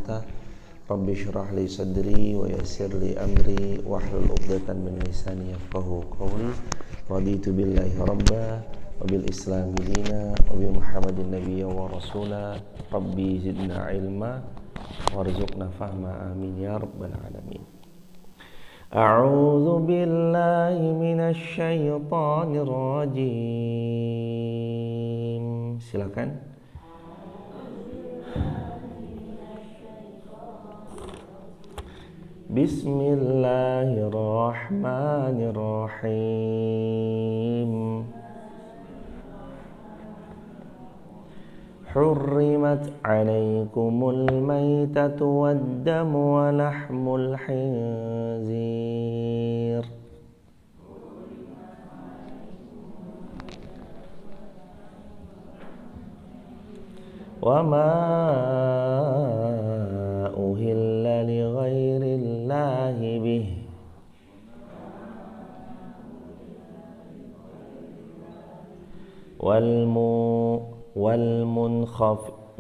anta. Rabbi shrah li sadri wa yassir li amri wahlul 'uqdatam min lisani yafqahu qawli. Raditu billahi rabba wa bil islami dina wa bi Muhammadin nabiyya wa rasula. Rabbi zidna ilma warzuqna fahma, amin ya rabbal alamin. A'udzu billahi minasy syaithanir rajim. Silakan. Bismillahirrahmanirrahim. Hurrimat 'alaikumul maitatu wad-damu wa lahmul khinzir. Wa ma uhilla li ghairillahi bih.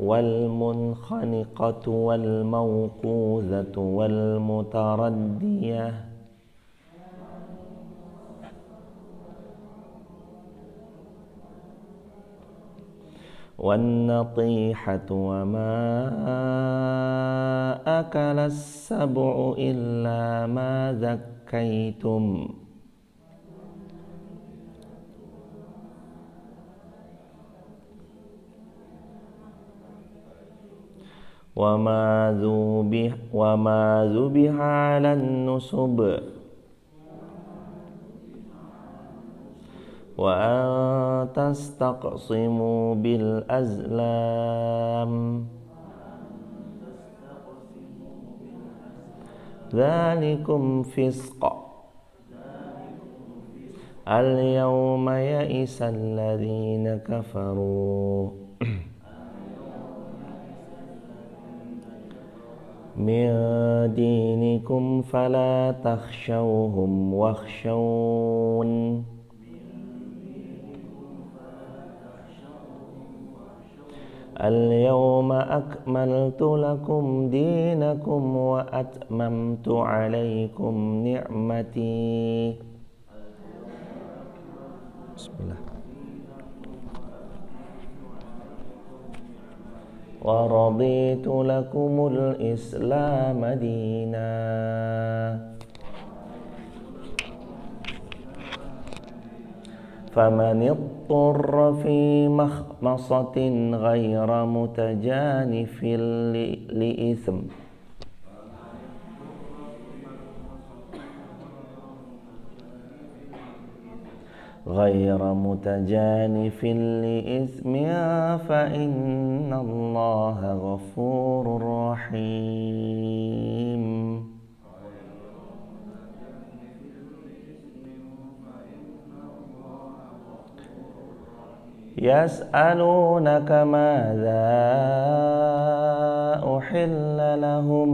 والمنخنقة والموقوذة والمتردية والنطيحة وما أكل السبع إلا ما ذكيتم وما ذبح على النصب وأن تستقسموا بالأزلام ذلكم فسق اليوم يئس الذين كفروا من دينكم فلا تخشوهم واخشون اليوم أكملت لكم دينكم وأتممت عليكم نعمتي. Bismillah. ورضيت لكم الإسلام دينا فمن اضطر في مخمصة غير متجانف لإثم لإثم فإن الله غفور رحيم. يسألونك ماذا أحل لهم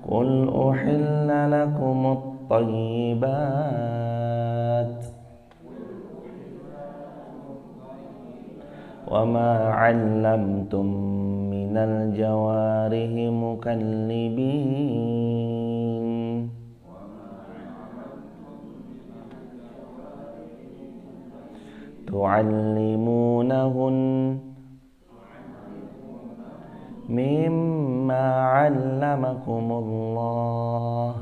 قل أحل لكم الطيبات وما علمتم من الجوارح مكلبين تعلمونهن مما علمكم الله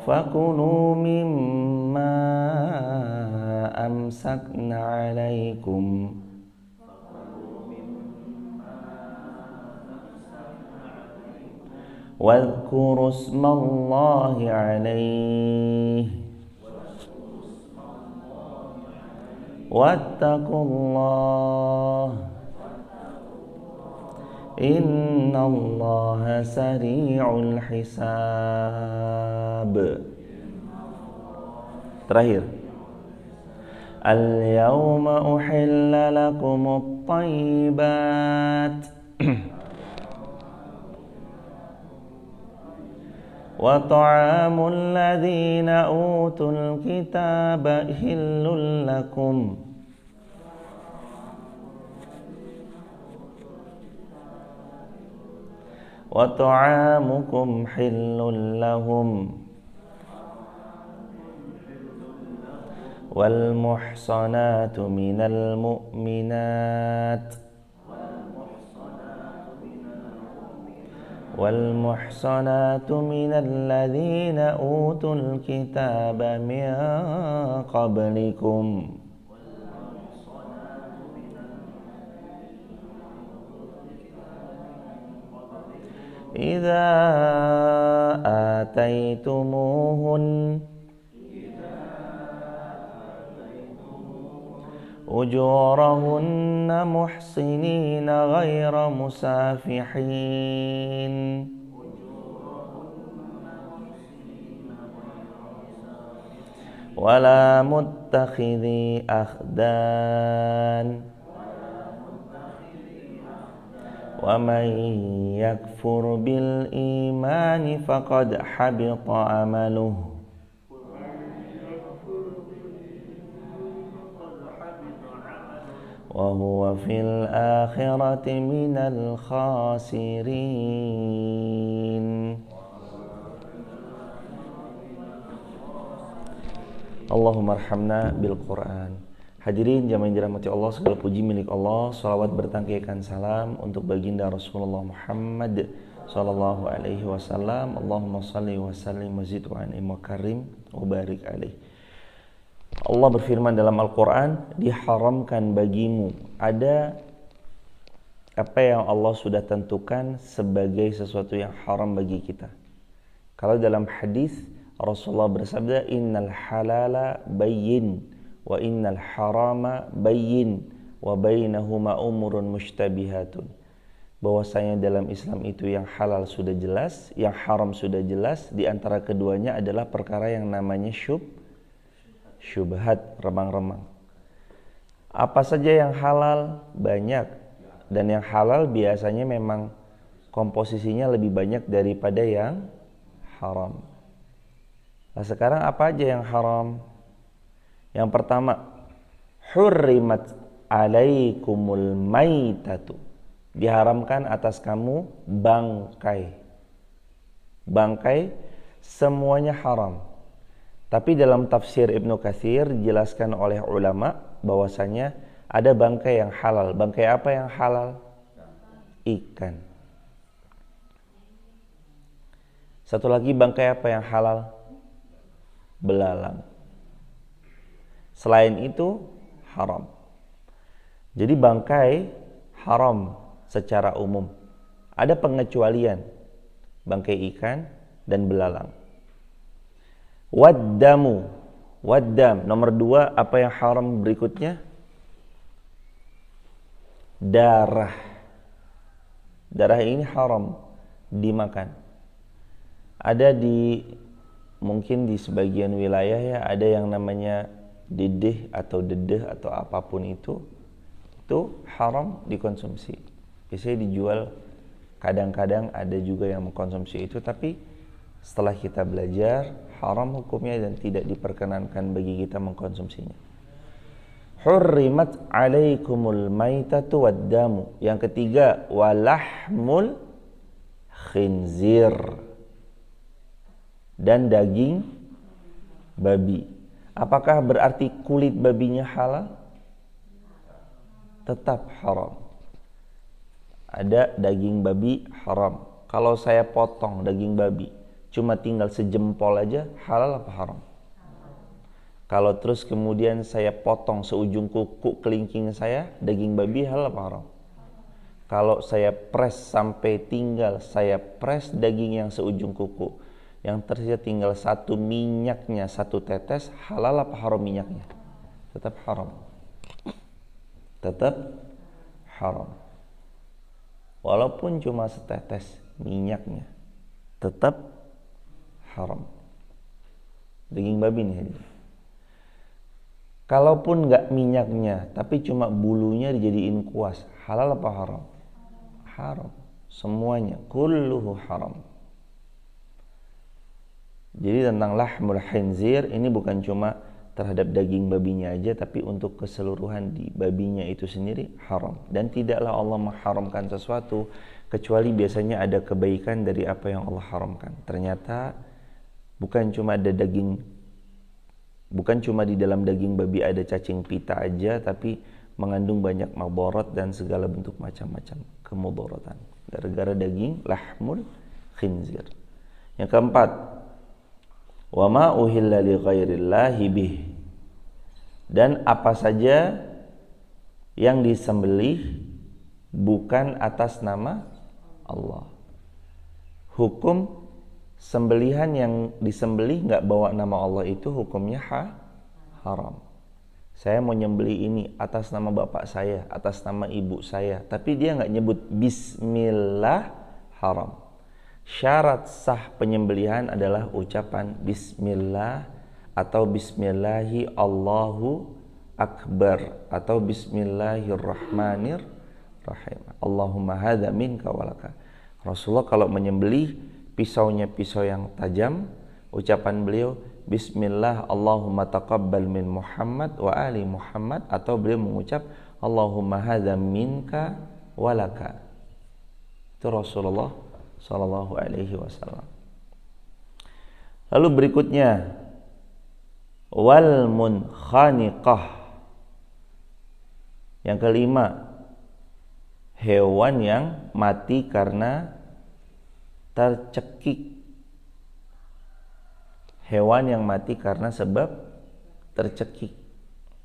فكلوا مما أمسكن عليكم واذكروا اسم الله عليه واتقوا الله إن الله سريع الحساب. Terakhir, al-yawma uhilla lakumut thayyibat wa ta'amul ladzina utul kitaba hillul lakum wa ta'amukum hillul lahum wal muhsanatu minal mu'minat wal muhsanatu minal ladzina utul kitaba min qablikum idza ataitumuhun ujurahunna muhsinina ghaira musafihin wala muttakhidhi akhdan wa man yakfur bil imani faqad habita amaluhu wa huwa fil akhirati minal khasirin. Allahumma arhamna bil Quran. Hadirin jamaah yang dirahmati Allah, segala puji milik Allah. Salawat bertangkaikan salam untuk baginda Rasulullah Muhammad sallallahu alaihi wasallam. Allahumma salli wa sallim wa zid wa an'im wa karim wa barik alaihi. Allah berfirman dalam Al-Quran, diharamkan bagimu ada apa yang Allah sudah tentukan sebagai sesuatu yang haram bagi kita. Kalau dalam hadis Rasulullah bersabda, innal halala bayyin wa innal harama bayyin wa bainahuma umurun mushtabihatun. Bahwasanya dalam Islam itu yang halal sudah jelas, yang haram sudah jelas, di antara keduanya adalah perkara yang namanya syubhat, remang-remang. Apa saja yang halal? Banyak. Dan yang halal biasanya memang komposisinya lebih banyak daripada yang haram. Nah sekarang apa aja yang haram? Yang pertama, hurrimat alaikumul maitatu. Diharamkan atas kamu bangkai. Bangkai semuanya haram. Tapi dalam tafsir Ibnu Katsir dijelaskan oleh ulama bahwasanya ada bangkai yang halal. Bangkai apa yang halal? Ikan. Satu lagi bangkai apa yang halal? Belalang. Selain itu haram. Jadi bangkai haram secara umum. Ada pengecualian. Bangkai ikan dan belalang. Waddam, nomor 2, apa yang haram berikutnya? Darah. Darah ini haram dimakan. Ada mungkin di sebagian wilayah ya, ada yang namanya didih atau dedeh atau apapun itu haram dikonsumsi. Biasanya dijual, kadang-kadang ada juga yang mengkonsumsi itu, tapi setelah kita belajar haram hukumnya dan tidak diperkenankan bagi kita mengkonsumsinya. Hurrimat alaikumul maitatu waddamu. Yang ketiga, walahmul khinzir, dan daging babi. Apakah berarti kulit babinya halal? Tetap haram. Ada daging babi haram. Kalau saya potong daging babi cuma tinggal sejempol aja, halal apa haram? Kalau terus kemudian saya potong seujung kuku kelingking saya, daging babi halal apa haram? Kalau saya press sampai tinggal, saya press daging yang seujung kuku, yang tersisa tinggal satu minyaknya, satu tetes, halal apa haram minyaknya? Tetap haram. Tetap haram. Walaupun cuma setetes minyaknya, tetap haram. Daging babi nih. Kalaupun nggak minyaknya, tapi cuma bulunya dijadiin kuas, halal apa haram? Haram. Semuanya, kulluhu haram. Jadi tentang lahmul khinzir ini bukan cuma terhadap daging babinya aja, tapi untuk keseluruhan di babinya itu sendiri haram. Dan tidaklah Allah mengharamkan sesuatu kecuali biasanya ada kebaikan dari apa yang Allah haramkan. Ternyata bukan cuma di dalam daging babi ada cacing pita aja, tapi mengandung banyak madarat dan segala bentuk macam-macam kemudaratan gara-gara daging lahmul khinzir. Yang keempat, wa ma uhilla li ghairillahi bih, dan apa saja yang disembelih bukan atas nama Allah. Hukum sembelihan yang disembelih nggak bawa nama Allah itu hukumnya haram. Saya mau nyembelih ini atas nama bapak saya, atas nama ibu saya, tapi dia nggak nyebut bismillah, haram. Syarat sah penyembelihan adalah ucapan bismillah atau bismillahi Allahu akbar atau bismillahirrahmanirrahim. Allahumma hadza minka walaka. Rasulullah kalau menyembelih pisaunya pisau yang tajam, ucapan beliau bismillah Allahumma taqabbal min Muhammad wa ali Muhammad, atau beliau mengucap Allahumma hadza minka walaka. Itu Rasulullah sallallahu alaihi wasallam. Lalu berikutnya wal munkhaniqah. Yang kelima, hewan yang mati karena tercekik. Hewan yang mati karena sebab tercekik,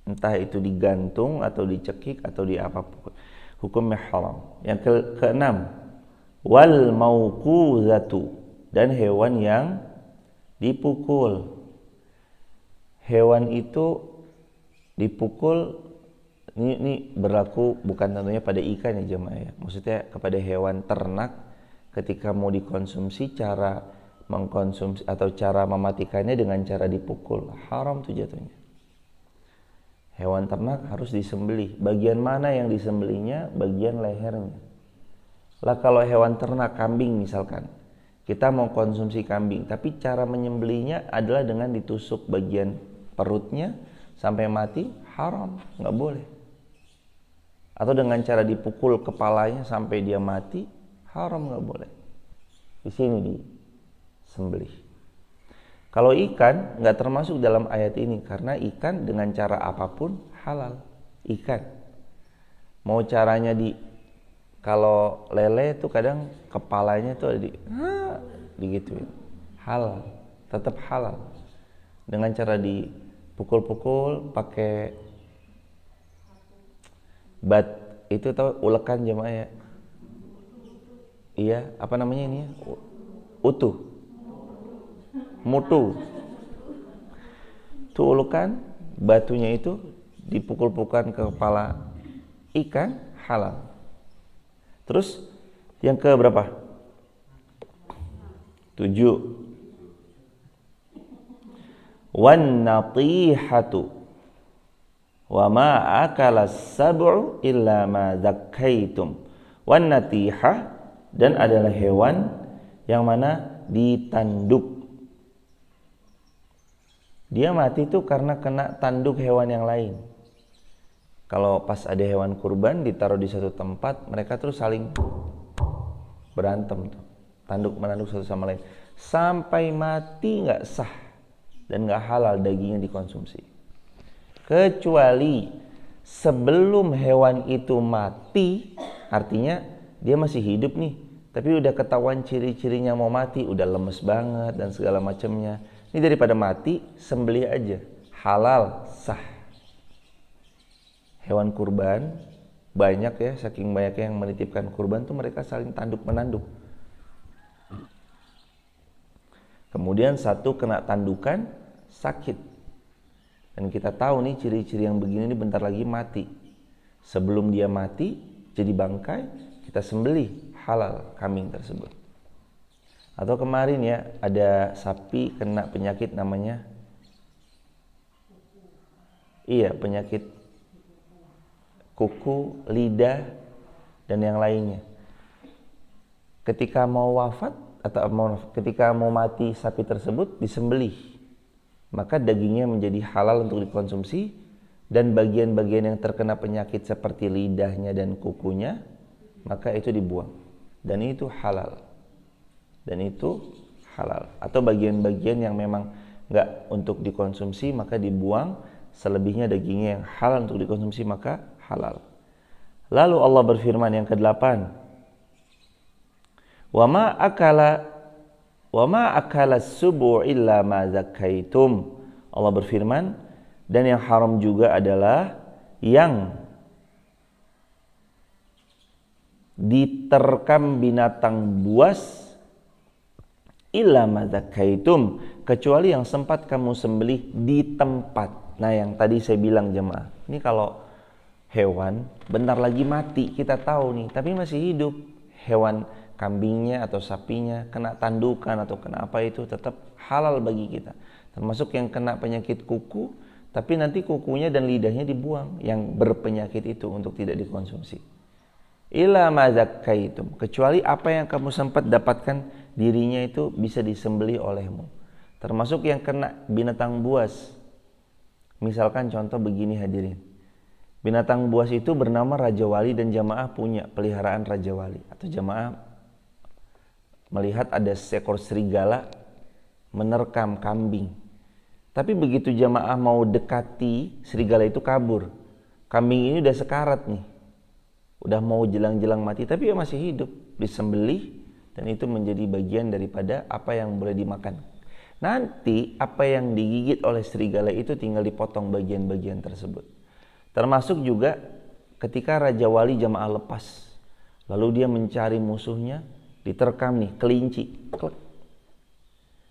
entah itu digantung atau dicekik atau di apapun, hukumnya haram. Yang keenam, wal mauquzatu, dan hewan yang dipukul. Hewan itu dipukul, ini berlaku bukan tentunya pada ikan ya jemaah ya, maksudnya kepada hewan ternak. Ketika mau dikonsumsi, cara mengkonsumsi atau cara mematikannya dengan cara dipukul, haram tuh jatuhnya. Hewan ternak harus disembelih. Bagian mana yang disembelihnya? Bagian lehernya. Lah kalau hewan ternak, kambing misalkan, kita mau konsumsi kambing, tapi cara menyembelihnya adalah dengan ditusuk bagian perutnya sampai mati, haram, nggak boleh. Atau dengan cara dipukul kepalanya sampai dia mati, haram, nggak boleh. Di sini disembelih. Kalau ikan nggak termasuk dalam ayat ini, karena ikan dengan cara apapun halal. Ikan mau caranya kalau lele itu kadang kepalanya tuh digituin, halal, tetap halal. Dengan cara dipukul-pukul pakai itu tahu ulekan jemaah ya? Iya, apa namanya ini ya? Utuh, mutu. Itu ulekan, batunya itu dipukul-pukulkan ke kepala ikan, halal. Terus yang ke berapa? 7. Wan natihatu wa ma akala sab'u illa ma zakkaitum. Wan natihah, dan adalah hewan yang mana ditanduk. Dia mati itu karena kena tanduk hewan yang lain. Kalau pas ada hewan kurban ditaruh di satu tempat, mereka terus saling berantem tuh, tanduk menanduk satu sama lain, sampai mati nggak sah dan nggak halal dagingnya dikonsumsi. Kecuali sebelum hewan itu mati, artinya dia masih hidup nih, tapi udah ketahuan ciri-cirinya mau mati, udah lemes banget dan segala macamnya. Ini daripada mati, sembelih aja, halal, sah. Hewan kurban banyak ya, saking banyaknya yang menitipkan kurban tuh mereka saling tanduk menanduk. Kemudian satu kena tandukan sakit, dan kita tahu nih ciri-ciri yang begini ini bentar lagi mati. Sebelum dia mati jadi bangkai, kita sembelih, halal kambing tersebut. Atau kemarin ya ada sapi kena penyakit namanya penyakit kuku, lidah, dan yang lainnya. Ketika mau wafat, ketika mau mati sapi tersebut disembelih, maka dagingnya menjadi halal untuk dikonsumsi, dan bagian-bagian yang terkena penyakit seperti lidahnya dan kukunya, maka itu dibuang, dan itu halal. Atau bagian-bagian yang memang nggak untuk dikonsumsi maka dibuang, selebihnya dagingnya yang halal untuk dikonsumsi maka halal. Lalu Allah berfirman yang ke-8, wa ma akala subu illa ma zakaitum. Allah berfirman, dan yang haram juga adalah yang diterkam binatang buas, illa ma zakaitum, kecuali yang sempat kamu sembelih di tempat. Nah, yang tadi saya bilang jemaah, ini kalau hewan bentar lagi mati kita tahu nih, tapi masih hidup, hewan kambingnya atau sapinya kena tandukan atau kena apa, itu tetap halal bagi kita. Termasuk yang kena penyakit kuku, tapi nanti kukunya dan lidahnya dibuang yang berpenyakit itu untuk tidak dikonsumsi. Illa ma zakaitum, kecuali apa yang kamu sempat dapatkan dirinya itu bisa disembelih olehmu. Termasuk yang kena binatang buas. Misalkan contoh begini hadirin, binatang buas itu bernama Raja Wali dan jamaah punya peliharaan Raja Wali, atau jamaah melihat ada seekor serigala menerkam kambing. Tapi begitu jamaah mau dekati, serigala itu kabur. Kambing ini udah sekarat nih, udah mau jelang-jelang mati, tapi dia masih hidup, disembelih, dan itu menjadi bagian daripada apa yang boleh dimakan. Nanti apa yang digigit oleh serigala itu tinggal dipotong bagian-bagian tersebut. Termasuk juga ketika Raja Wali jamaah lepas, lalu dia mencari musuhnya, diterkam nih kelinci.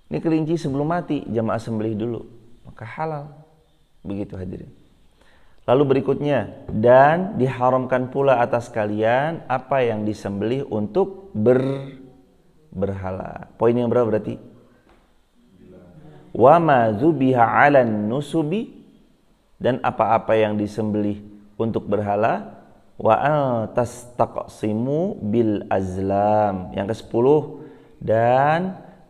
Ini kelinci sebelum mati jamaah sembelih dulu, maka halal. Begitu hadirin. Lalu berikutnya, dan diharamkan pula atas kalian apa yang disembelih untuk berhala. Poin yang berapa berarti? Wa ma zubiha 'alan nusubi, dan apa-apa yang disembelih untuk berhala. Wa tastaqsimu bil azlam. Yang ke-10, dan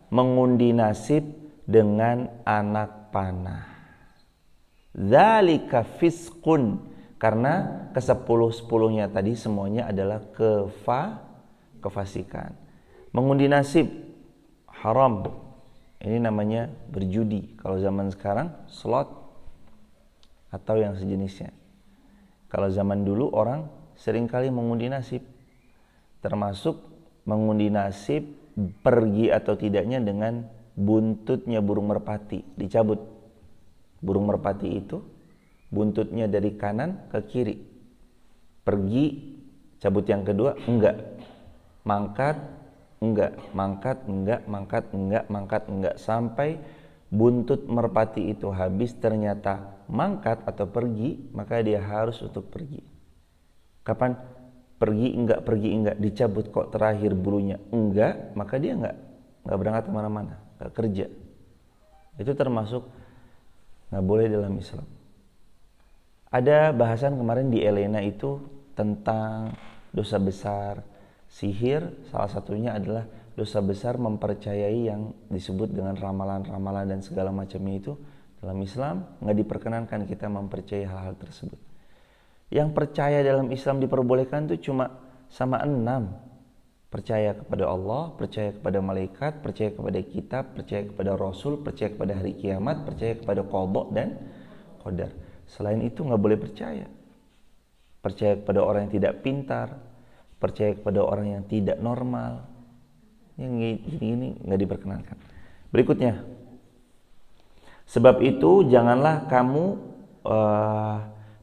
mengundi nasib dengan anak panah. Dzalika fisqun, karena ke-10-10-nya tadi semuanya adalah kefasikan. Mengundi nasib haram. Ini namanya berjudi. Kalau zaman sekarang slot atau yang sejenisnya. Kalau zaman dulu orang seringkali mengundi nasib, termasuk mengundi nasib pergi atau tidaknya dengan buntutnya burung merpati, dicabut. Burung merpati itu buntutnya dari kanan ke kiri, pergi, cabut yang kedua, enggak, mangkat, enggak, mangkat, enggak, mangkat, enggak, mangkat, enggak, sampai buntut merpati itu habis. Ternyata mangkat atau pergi, maka dia harus untuk pergi. Kapan? Pergi enggak, dicabut kok terakhir bulunya enggak, maka dia enggak berangkat kemana-mana, enggak kerja. Itu termasuk enggak boleh dalam Islam. Ada bahasan kemarin di Elena itu tentang dosa besar sihir. Salah satunya adalah dosa besar mempercayai yang disebut dengan ramalan-ramalan dan segala macamnya. Itu dalam Islam nggak diperkenankan kita mempercayai hal-hal tersebut. Yang percaya dalam Islam diperbolehkan itu cuma sama 6. Percaya kepada Allah, percaya kepada malaikat, percaya kepada kitab, percaya kepada Rasul, percaya kepada hari kiamat, percaya kepada qada dan qadar. Selain itu nggak boleh percaya. Percaya kepada orang yang tidak pintar, percaya kepada orang yang tidak normal. Yang ini nggak diperkenankan. Berikutnya, sebab itu janganlah kamu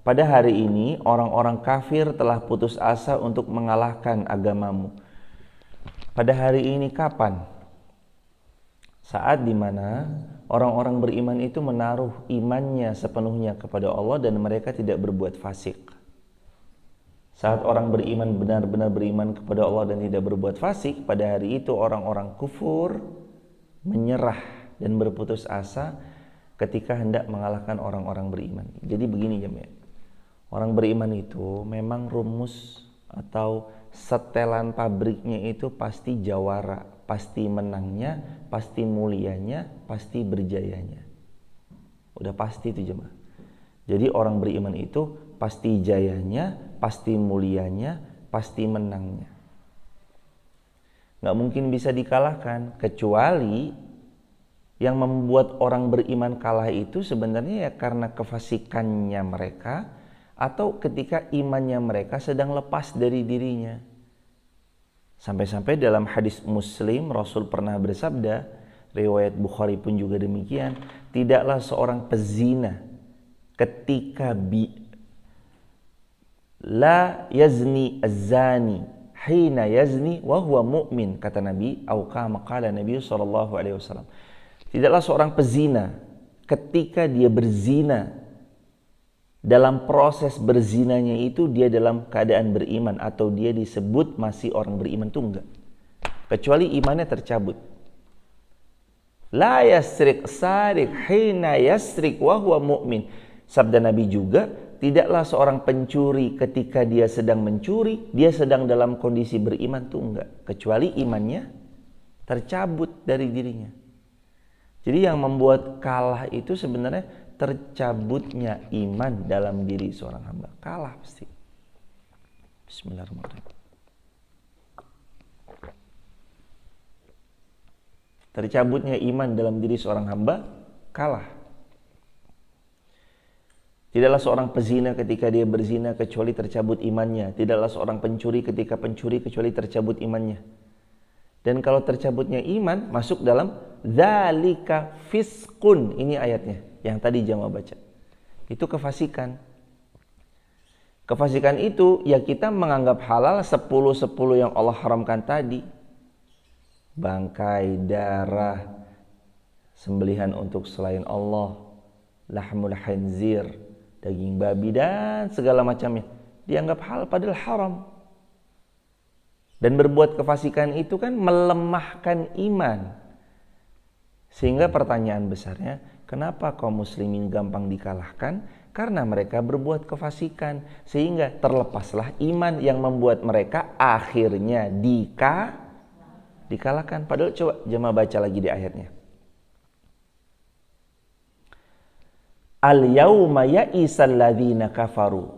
pada hari ini orang-orang kafir telah putus asa untuk mengalahkan agamamu. Pada hari ini kapan? Saat dimana orang-orang beriman itu menaruh imannya sepenuhnya kepada Allah dan mereka tidak berbuat fasik. Saat orang beriman benar-benar beriman kepada Allah dan tidak berbuat fasik, pada hari itu orang-orang kufur menyerah dan berputus asa ketika hendak mengalahkan orang-orang beriman. Jadi begini jemaah, orang beriman itu memang rumus atau setelan pabriknya itu pasti jawara, pasti menangnya, pasti mulianya, pasti berjayanya. Udah pasti itu jemaah. Jadi orang beriman itu pasti jayanya, pasti mulianya, pasti menangnya. Gak mungkin bisa dikalahkan, kecuali yang membuat orang beriman kalah itu sebenarnya ya karena kefasikannya mereka, atau ketika imannya mereka sedang lepas dari dirinya. Sampai-sampai dalam hadis Muslim Rasul pernah bersabda, riwayat Bukhari pun juga demikian, tidaklah seorang pezina ketika la yazni az-zani hina yazni wa huwa mu'min, kata Nabi, au kama qala Nabi sallallahu alaihi wasallam. Tidaklah seorang pezina ketika dia berzina, dalam proses berzinanya itu dia dalam keadaan beriman, atau dia disebut masih orang beriman, itu enggak, kecuali imannya tercabut. La yasriq sariq hina yasriq wa huwa mu'min. Sabda Nabi juga, tidaklah seorang pencuri ketika dia sedang mencuri, dia sedang dalam kondisi beriman, itu enggak, kecuali imannya tercabut dari dirinya. Jadi yang membuat kalah itu sebenarnya tercabutnya iman dalam diri seorang hamba. Kalah pasti. Bismillahirrahmanirrahim. Tercabutnya iman dalam diri seorang hamba, kalah. Tidaklah seorang pezina ketika dia berzina kecuali tercabut imannya. Tidaklah seorang pencuri ketika pencuri kecuali tercabut imannya. Dan kalau tercabutnya iman, masuk dalam dzalika fiskun. Ini ayatnya yang tadi jamaah baca. Itu kefasikan. Kefasikan itu ya kita menganggap halal 10 yang Allah haramkan tadi. Bangkai, darah, sembelihan untuk selain Allah, lahmul khinzir, daging babi dan segala macamnya dianggap halal padahal haram. Dan berbuat kefasikan itu kan melemahkan iman. Sehingga pertanyaan besarnya, kenapa kaum muslimin gampang dikalahkan? Karena mereka berbuat kefasikan. Sehingga terlepaslah iman yang membuat mereka akhirnya dikalahkan. Padahal coba jemaah baca lagi di ayatnya. Al-yauma ya'isal ladzina kafaru.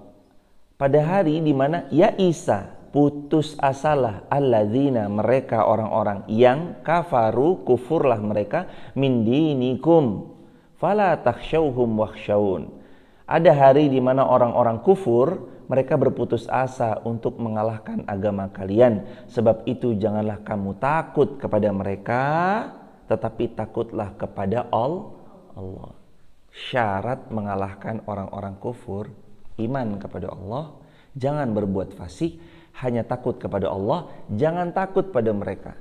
Pada hari di mana ya'isa, putus asalah, alladzina, mereka orang-orang yang kafaru, kufurlah mereka, min dinikum fala takhshawhum wakhshawun. Ada hari di mana orang-orang kufur, mereka berputus asa untuk mengalahkan agama kalian. Sebab itu janganlah kamu takut kepada mereka, tetapi takutlah kepada Allah. Syarat mengalahkan orang-orang kufur, iman kepada Allah, jangan berbuat fasik, hanya takut kepada Allah, jangan takut pada mereka.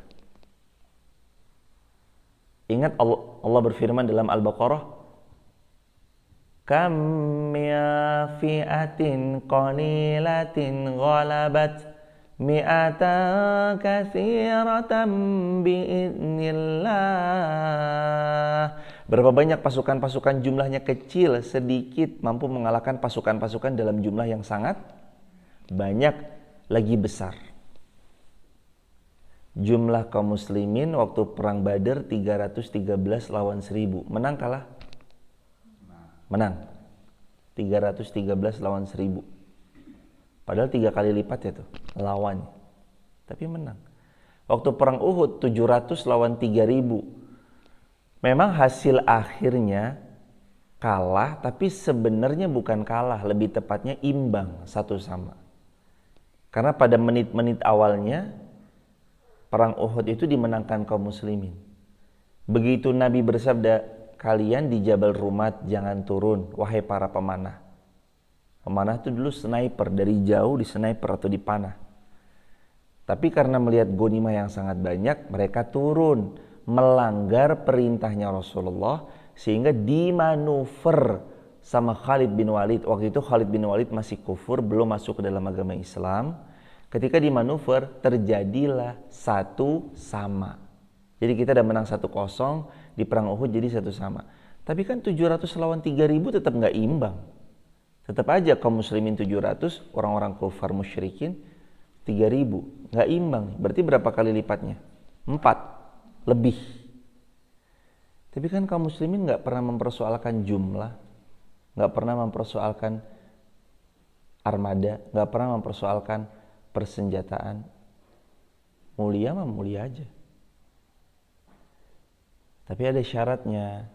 Ingat Allah berfirman dalam Al-Baqarah, kam ya fi'atin qalilatin ghalabat mi'atan katsiratan bi'idznillah. Berapa banyak pasukan-pasukan jumlahnya kecil, sedikit, mampu mengalahkan pasukan-pasukan dalam jumlah yang sangat banyak, lagi besar. Jumlah kaum muslimin waktu perang Badar 313 lawan 1000. Menang kalah? Menang. 313 lawan 1000. Padahal 3 kali lipat ya tuh lawannya. Tapi menang. Waktu perang Uhud 700 lawan 3000. Memang hasil akhirnya kalah, tapi sebenarnya bukan kalah, lebih tepatnya imbang satu sama. Karena pada menit-menit awalnya perang Uhud itu dimenangkan kaum muslimin. Begitu Nabi bersabda, kalian di Jabal Rumat jangan turun, wahai para pemanah. Pemanah itu dulu sniper, dari jauh di sniper atau dipanah. Tapi karena melihat ghanimah yang sangat banyak, mereka turun, melanggar perintahnya Rasulullah, sehingga dimanuver sama Khalid bin Walid. Waktu itu Khalid bin Walid masih kufur, belum masuk ke dalam agama Islam. Ketika dimanuver, terjadilah satu sama. Jadi kita udah menang 1-0, di perang Uhud jadi 1 sama. Tapi kan 700 lawan 3000 tetap nggak imbang. Tetap aja kaum muslimin 700, orang-orang kufar musyrikin 3000, nggak imbang. Berarti berapa kali lipatnya? 4. lebih. Tapi kan kaum muslimin nggak pernah mempersoalkan jumlah, nggak pernah mempersoalkan armada, nggak pernah mempersoalkan persenjataan. Mulia mah mulia aja. Tapi ada syaratnya.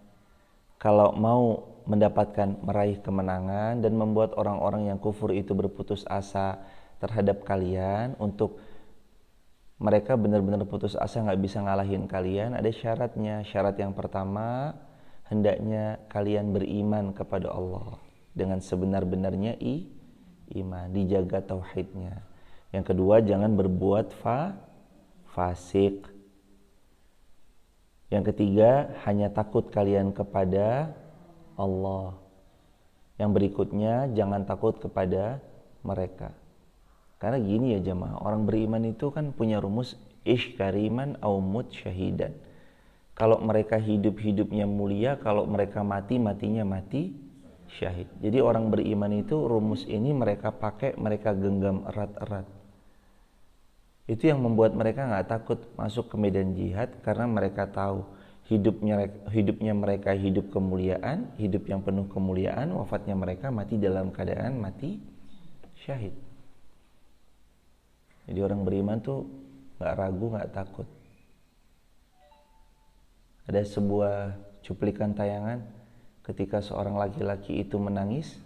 Kalau mau mendapatkan meraih kemenangan dan membuat orang-orang yang kufur itu berputus asa terhadap kalian, untuk mereka benar-benar putus asa nggak bisa ngalahin kalian, ada syaratnya. Syarat yang pertama, hendaknya kalian beriman kepada Allah dengan sebenar-benarnya iman, dijaga tauhidnya. Yang kedua, jangan berbuat fasik. Yang ketiga, hanya takut kalian kepada Allah. Yang berikutnya, jangan takut kepada mereka. Karena gini ya jemaah, orang beriman itu kan punya rumus ish kariman au mut syahidan. Kalau mereka hidup-hidupnya mulia, kalau mereka mati-matinya mati syahid. Jadi orang beriman itu rumus ini mereka pakai, mereka genggam erat-erat. Itu yang membuat mereka nggak takut masuk ke medan jihad, karena mereka tahu hidupnya mereka hidup kemuliaan, hidup yang penuh kemuliaan, wafatnya mereka mati dalam keadaan mati syahid. Jadi orang beriman tuh nggak ragu, nggak takut. Ada sebuah cuplikan tayangan ketika seorang laki-laki itu menangis,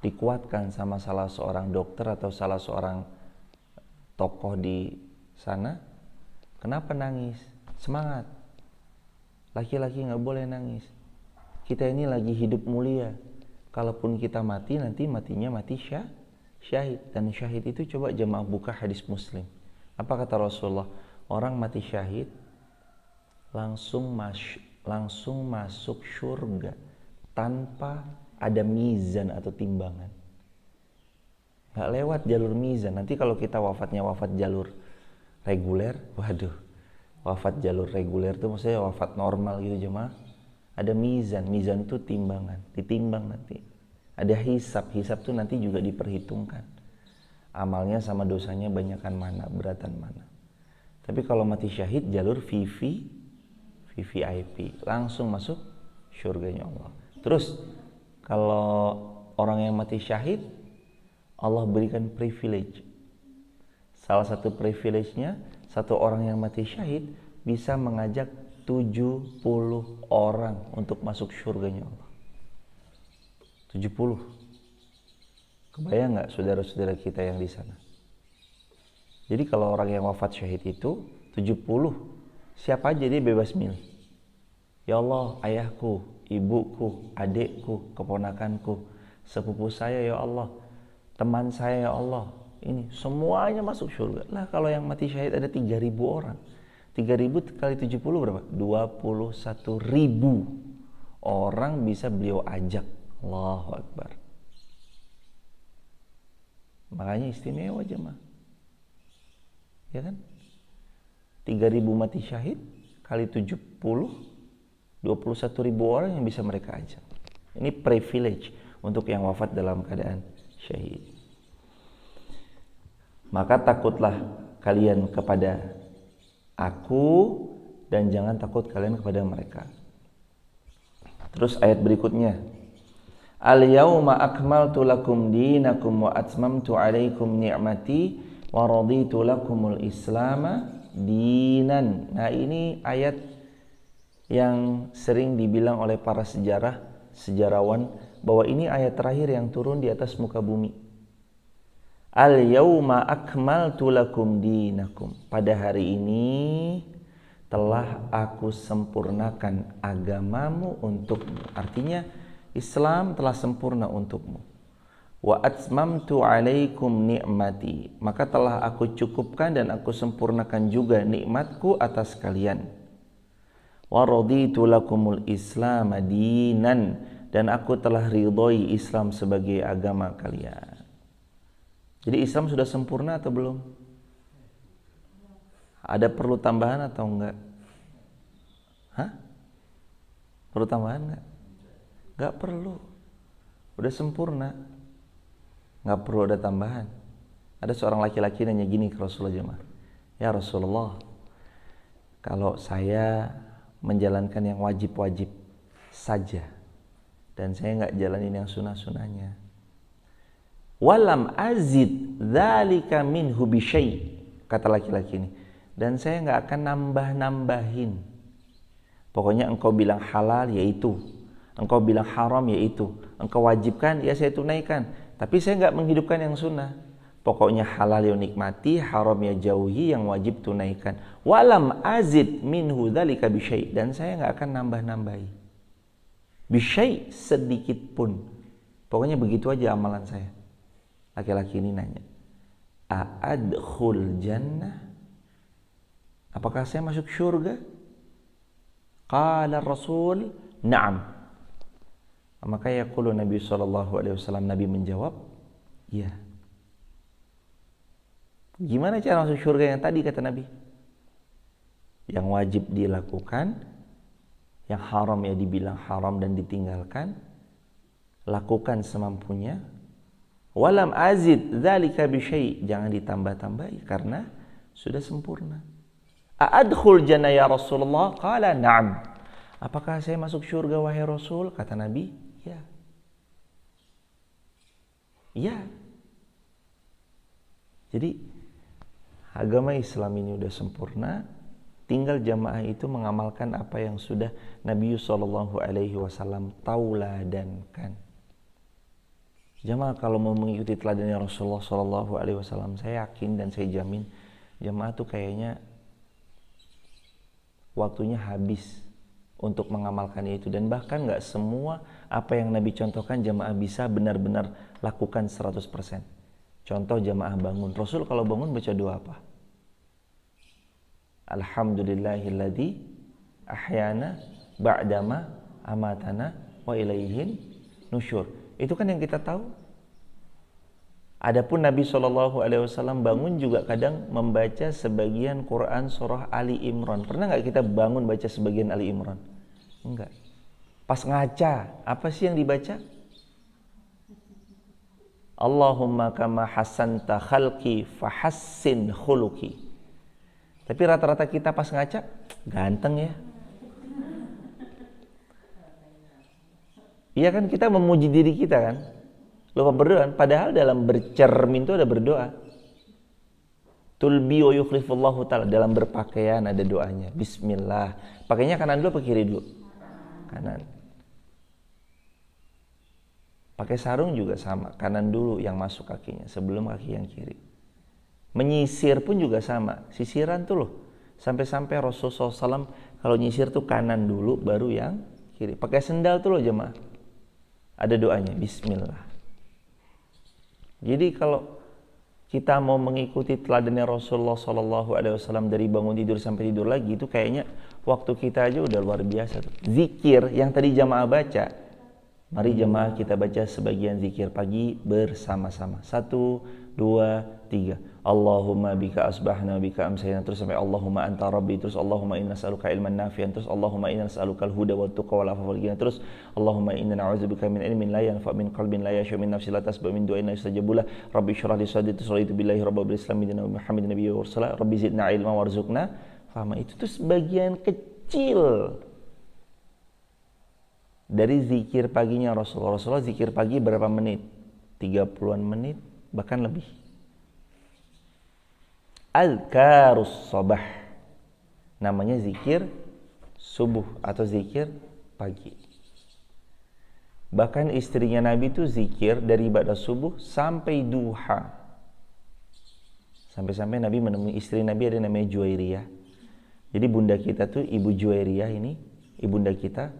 dikuatkan sama salah seorang dokter atau salah seorang tokoh di sana. Kenapa nangis? Semangat. Laki-laki nggak boleh nangis. Kita ini lagi hidup mulia. Kalaupun kita mati, nanti matinya mati syahid. Dan syahid itu, coba jemaah buka hadis Muslim. Apa kata Rasulullah? Orang mati syahid langsung masuk surga tanpa ada mizan atau timbangan. Nggak lewat jalur mizan. Nanti kalau kita wafat jalur reguler, waduh, wafat jalur reguler itu maksudnya wafat normal gitu jemaah. Ada mizan itu timbangan, ditimbang nanti. Ada hisab tuh nanti juga diperhitungkan. Amalnya sama dosanya banyakan mana, beratan mana. Tapi kalau mati syahid jalur VVIP, langsung masuk surganya Allah. Terus kalau orang yang mati syahid, Allah berikan privilege. Salah satu privilege-nya, satu orang yang mati syahid bisa mengajak 70 orang untuk masuk surganya Allah. 70. Kebayang nggak saudara-saudara kita yang di sana? Jadi kalau orang yang wafat syahid itu 70, siapa aja dia bebas milih. Ya Allah, ayahku, ibuku, adikku, keponakanku, sepupu saya ya Allah, teman saya ya Allah, ini semuanya masuk surga. Lah kalau yang mati syahid ada 3.000 orang. 3.000 kali 70 berapa? 21.000 orang bisa beliau ajak. Allahu Akbar. Makanya istimewa jemaah. Ya kan? 3.000 mati syahid kali 70, 21.000 orang yang bisa mereka ajak. Ini privilege untuk yang wafat dalam keadaan syahid. Maka takutlah kalian kepada aku dan jangan takut kalian kepada mereka. Terus ayat berikutnya, Al-yawma akmaltu lakum dinakum wa atmamtu alaikum ni'mati wa raditu lakumul islama dinan. Nah, ini ayat yang sering dibilang oleh para sejarawan bahwa ini ayat terakhir yang turun di atas muka bumi. Al-yawma akmaltu lakum dinakum. Pada hari ini telah aku sempurnakan agamamu untukmu. Artinya Islam telah sempurna untukmu. Wa atmamtu alaikum ni'mati. Maka telah aku cukupkan dan aku sempurnakan juga nikmatku atas kalian. Wa raditu lakumul islam dinan. Dan aku telah ridhoi Islam sebagai agama kalian. Jadi Islam sudah sempurna atau belum? Ada perlu tambahan atau enggak? Hah? Perlu tambahan enggak? Enggak perlu. Udah sempurna. Enggak perlu ada tambahan. Ada seorang laki-laki nanya gini ke Rasulullah jemaah. Ya Rasulullah, kalau saya menjalankan yang wajib-wajib saja dan saya nggak jalanin yang sunnah-sunnahnya. Walam azid dzalika minhu bi syai', kata laki-laki ini, dan saya nggak akan nambah-nambahin. Pokoknya engkau bilang halal yaitu, engkau bilang haram yaitu, engkau wajibkan ya saya tunaikan, tapi saya nggak menghidupkan yang sunnah. Pokoknya halal ya nikmati, haram ya jauhi, yang wajib tunaikan. Walam azid minhu dzalika bi syai', dan saya nggak akan nambah-nambahi bi syai' sedikit pun. Pokoknya begitu aja amalan saya. Laki-laki ini nanya, a'adkhul jannah, apakah saya masuk surga? Qala Rasul, na'am. Maka yaqulu Nabi SAW, Nabi menjawab, ya. Gimana cara masuk surga yang tadi kata Nabi? Yang wajib dilakukan, yang haram ya dibilang haram dan ditinggalkan, lakukan semampunya. Walam azid dzalika bi syai', jangan ditambah-tambahi karena sudah sempurna. A'adkhul jannah ya Rasulullah? Qala na'am. Apakah saya masuk surga wahai Rasul? Kata Nabi, ya. Ya. Jadi agama Islam ini sudah sempurna, tinggal jamaah itu mengamalkan apa yang sudah Nabi SAW tauladankan. Jamaah kalau mau mengikuti teladannya Rasulullah SAW, saya yakin dan saya jamin jamaah tuh kayaknya waktunya habis untuk mengamalkan itu, dan bahkan nggak semua apa yang Nabi contohkan jamaah bisa benar-benar lakukan 100%. Contoh jamaah bangun, Rasul kalau bangun baca doa apa? Alhamdulillahilladzi ahyana ba'dama amatana wa ilaihin nusyur. Itu kan yang kita tahu. Adapun Nabi SAW bangun juga kadang membaca sebagian Quran surah Ali Imran. Pernah nggak kita bangun baca sebagian Ali Imran? Enggak. Pas ngaca, apa sih yang dibaca? Allahumma kama hasanta khalqi fahassin khuluqi. Tapi rata-rata kita pas ngaca, ganteng ya. Iya kan, kita memuji diri kita kan, lupa berdoa. Padahal dalam bercermin itu ada berdoa. Tulbi wa yukhlifullahu ta'ala, dalam berpakaian ada doanya. Bismillah. Pakainya kanan dulu apa kiri dulu? Kanan. Pakai sarung juga sama, kanan dulu yang masuk kakinya sebelum kaki yang kiri. Menyisir pun juga sama, sisiran tuh loh. Sampai-sampai Rasulullah SAW kalau nyisir tuh kanan dulu baru yang kiri. Pakai sendal tuh loh jemaah. Ada doanya, bismillah. Jadi kalau kita mau mengikuti teladannya Rasulullah SAW dari bangun tidur sampai tidur lagi, itu kayaknya waktu kita aja udah luar biasa tuh. Zikir yang tadi jamaah baca, mari jamaah kita baca sebagian zikir pagi bersama-sama. 1, 2, 3. Allahumma bika asbahna bika amsayna, terus sampai Allahumma anta rabbi, terus Allahumma inna nas'aluka ilman nafi'an, terus Allahumma inna nas'aluka al-huda wa tuqa wal afafa wal ghina, terus Allahumma inna na'udzubika min ilmin la yanfa' min qalbin la yashfa' min nafsin la tasba' min du'ain la yustajabu lah. Rabbi shrah li sadri, raditu billahi rabbil islam wa Muhammadin nabiyyi wa rasulullah. Rabbi zidna ilma warzuqna fahma. Itu tuh sebagian kecil dari zikir paginya Rasulullah. Rasulullah zikir pagi berapa menit? 30-an menit, bahkan lebih. Azkarus sabah, namanya zikir subuh atau zikir pagi. Bahkan istrinya Nabi itu zikir dari ibadah subuh sampai duha. Sampai-sampai Nabi menemui istri Nabi ada namanya Juwairiyah. Jadi bunda kita tuh Ibu Juwairiyah ini, ibunda kita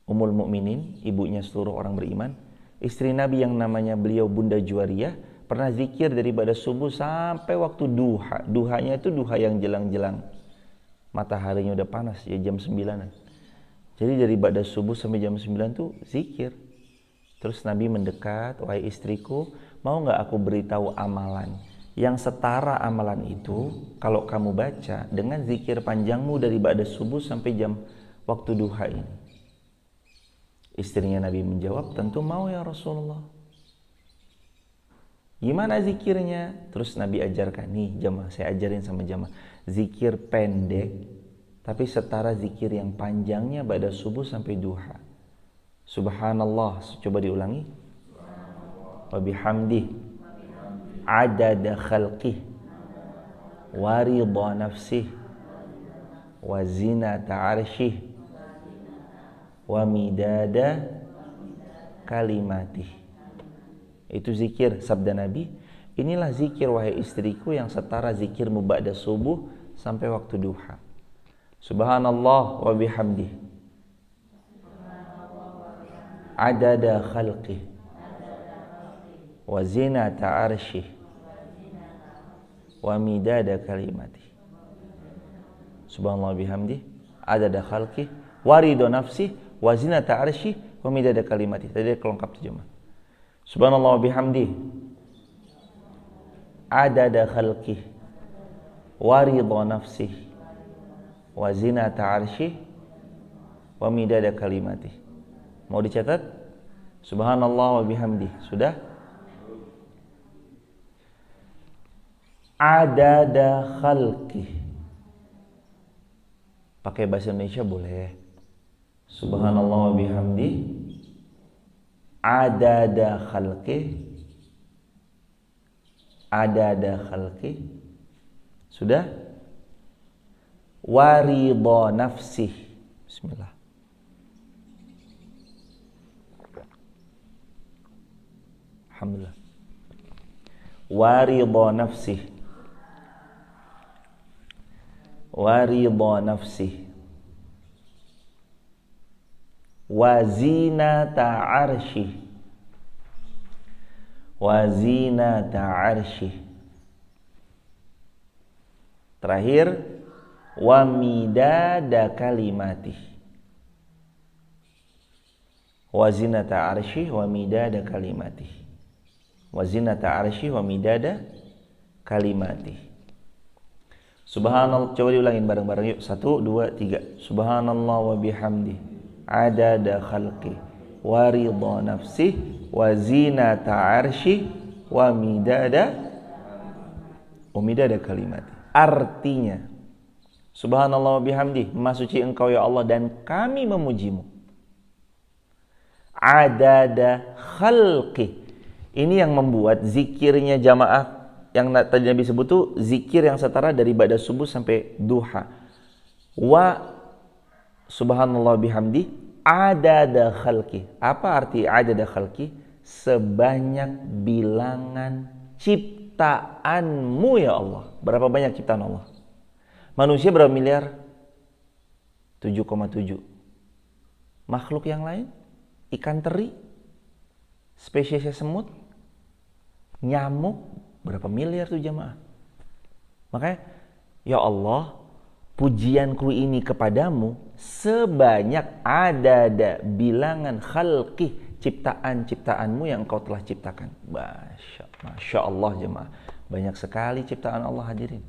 Ummul Mukminin, ibunya seluruh orang beriman. Istri Nabi yang namanya beliau Bunda Juwairiyah pernah zikir dari ibadah subuh sampai waktu duha. Duhanya itu duha yang jelang-jelang mataharinya udah panas ya, jam 9-an. Jadi dari ibadah subuh sampai jam 9 tuh zikir. Terus Nabi mendekat, wahai istriku, mau gak aku beritahu amalan yang setara amalan itu kalau kamu baca dengan zikir panjangmu dari ibadah subuh sampai jam waktu duha ini. Istrinya Nabi menjawab, tentu mau ya Rasulullah. Gimana zikirnya? Terus Nabi ajarkan, nih jamaah, saya ajarin sama jamaah. Zikir pendek tapi setara zikir yang panjangnya ba'da subuh sampai duha. Subhanallah, coba diulangi. Wa bihamdih adada khalqih wa ridha nafsih wa zinata arsyih wa midada kalimatih. Itu zikir sabda Nabi. Inilah zikir wahai istriku yang setara zikirmu ba'da subuh sampai waktu duha. Subhanallah wa bihamdih adada khalqih wa zinata arsyih wa midada kalimati. Subhanallah bihamdi adada khalqih wa ridha nafsih wa zinata arsyih wa midada kalimati. Tadi kelengkap terjemah. Subhanallah bihamdi adada khalqih wa ridha nafsih wa zinata arsyih wa midada kalimati. Mau dicatat? Subhanallah wa bihamdi. Sudah? Adada khalqih. Pakai bahasa Indonesia boleh. Subhanallah wa bihamdi adada khalqih. Adada khalqih. Sudah? Wa ridha nafsih. Bismillah. Alhamdulillah. Wa ridha nafsih. Wa ridha nafsih wa zinata arsyih wa zinata arsyih. Terakhir wa midada kalimatih wa zinata arsyih wa midada kalimatih wa zinata arsyih wa midada kalimatih. Subhanallah, coba diulangin bareng-bareng yuk. 1, 2, 3. Subhanallah wa bihamdi adada khalqi wa ridha nafsih wa zinata arsyih wa midada kalimati. Artinya, Subhanallah wa bihamdi, Maha suci Engkau ya Allah dan kami memujimu. Adada khalqi. Ini yang membuat zikirnya jamaah yang tadi Nabi sebut tuh zikir yang setara dari ba'da subuh sampai duha. Wa subhanallah bihamdi adada khalqi. Apa arti adada khalqi? Sebanyak bilangan ciptaanmu ya Allah. Berapa banyak ciptaan Allah? Manusia berapa miliar? 7,7. Makhluk yang lain? Ikan teri? Spesiesnya semut? Nyamuk? Berapa miliar tuh jamaah? Makanya, ya Allah, pujianku ini kepadamu sebanyak adada bilangan khalqih, ciptaan-ciptaanmu yang engkau telah ciptakan. Masya Allah jemaah. Banyak sekali ciptaan Allah hadirin.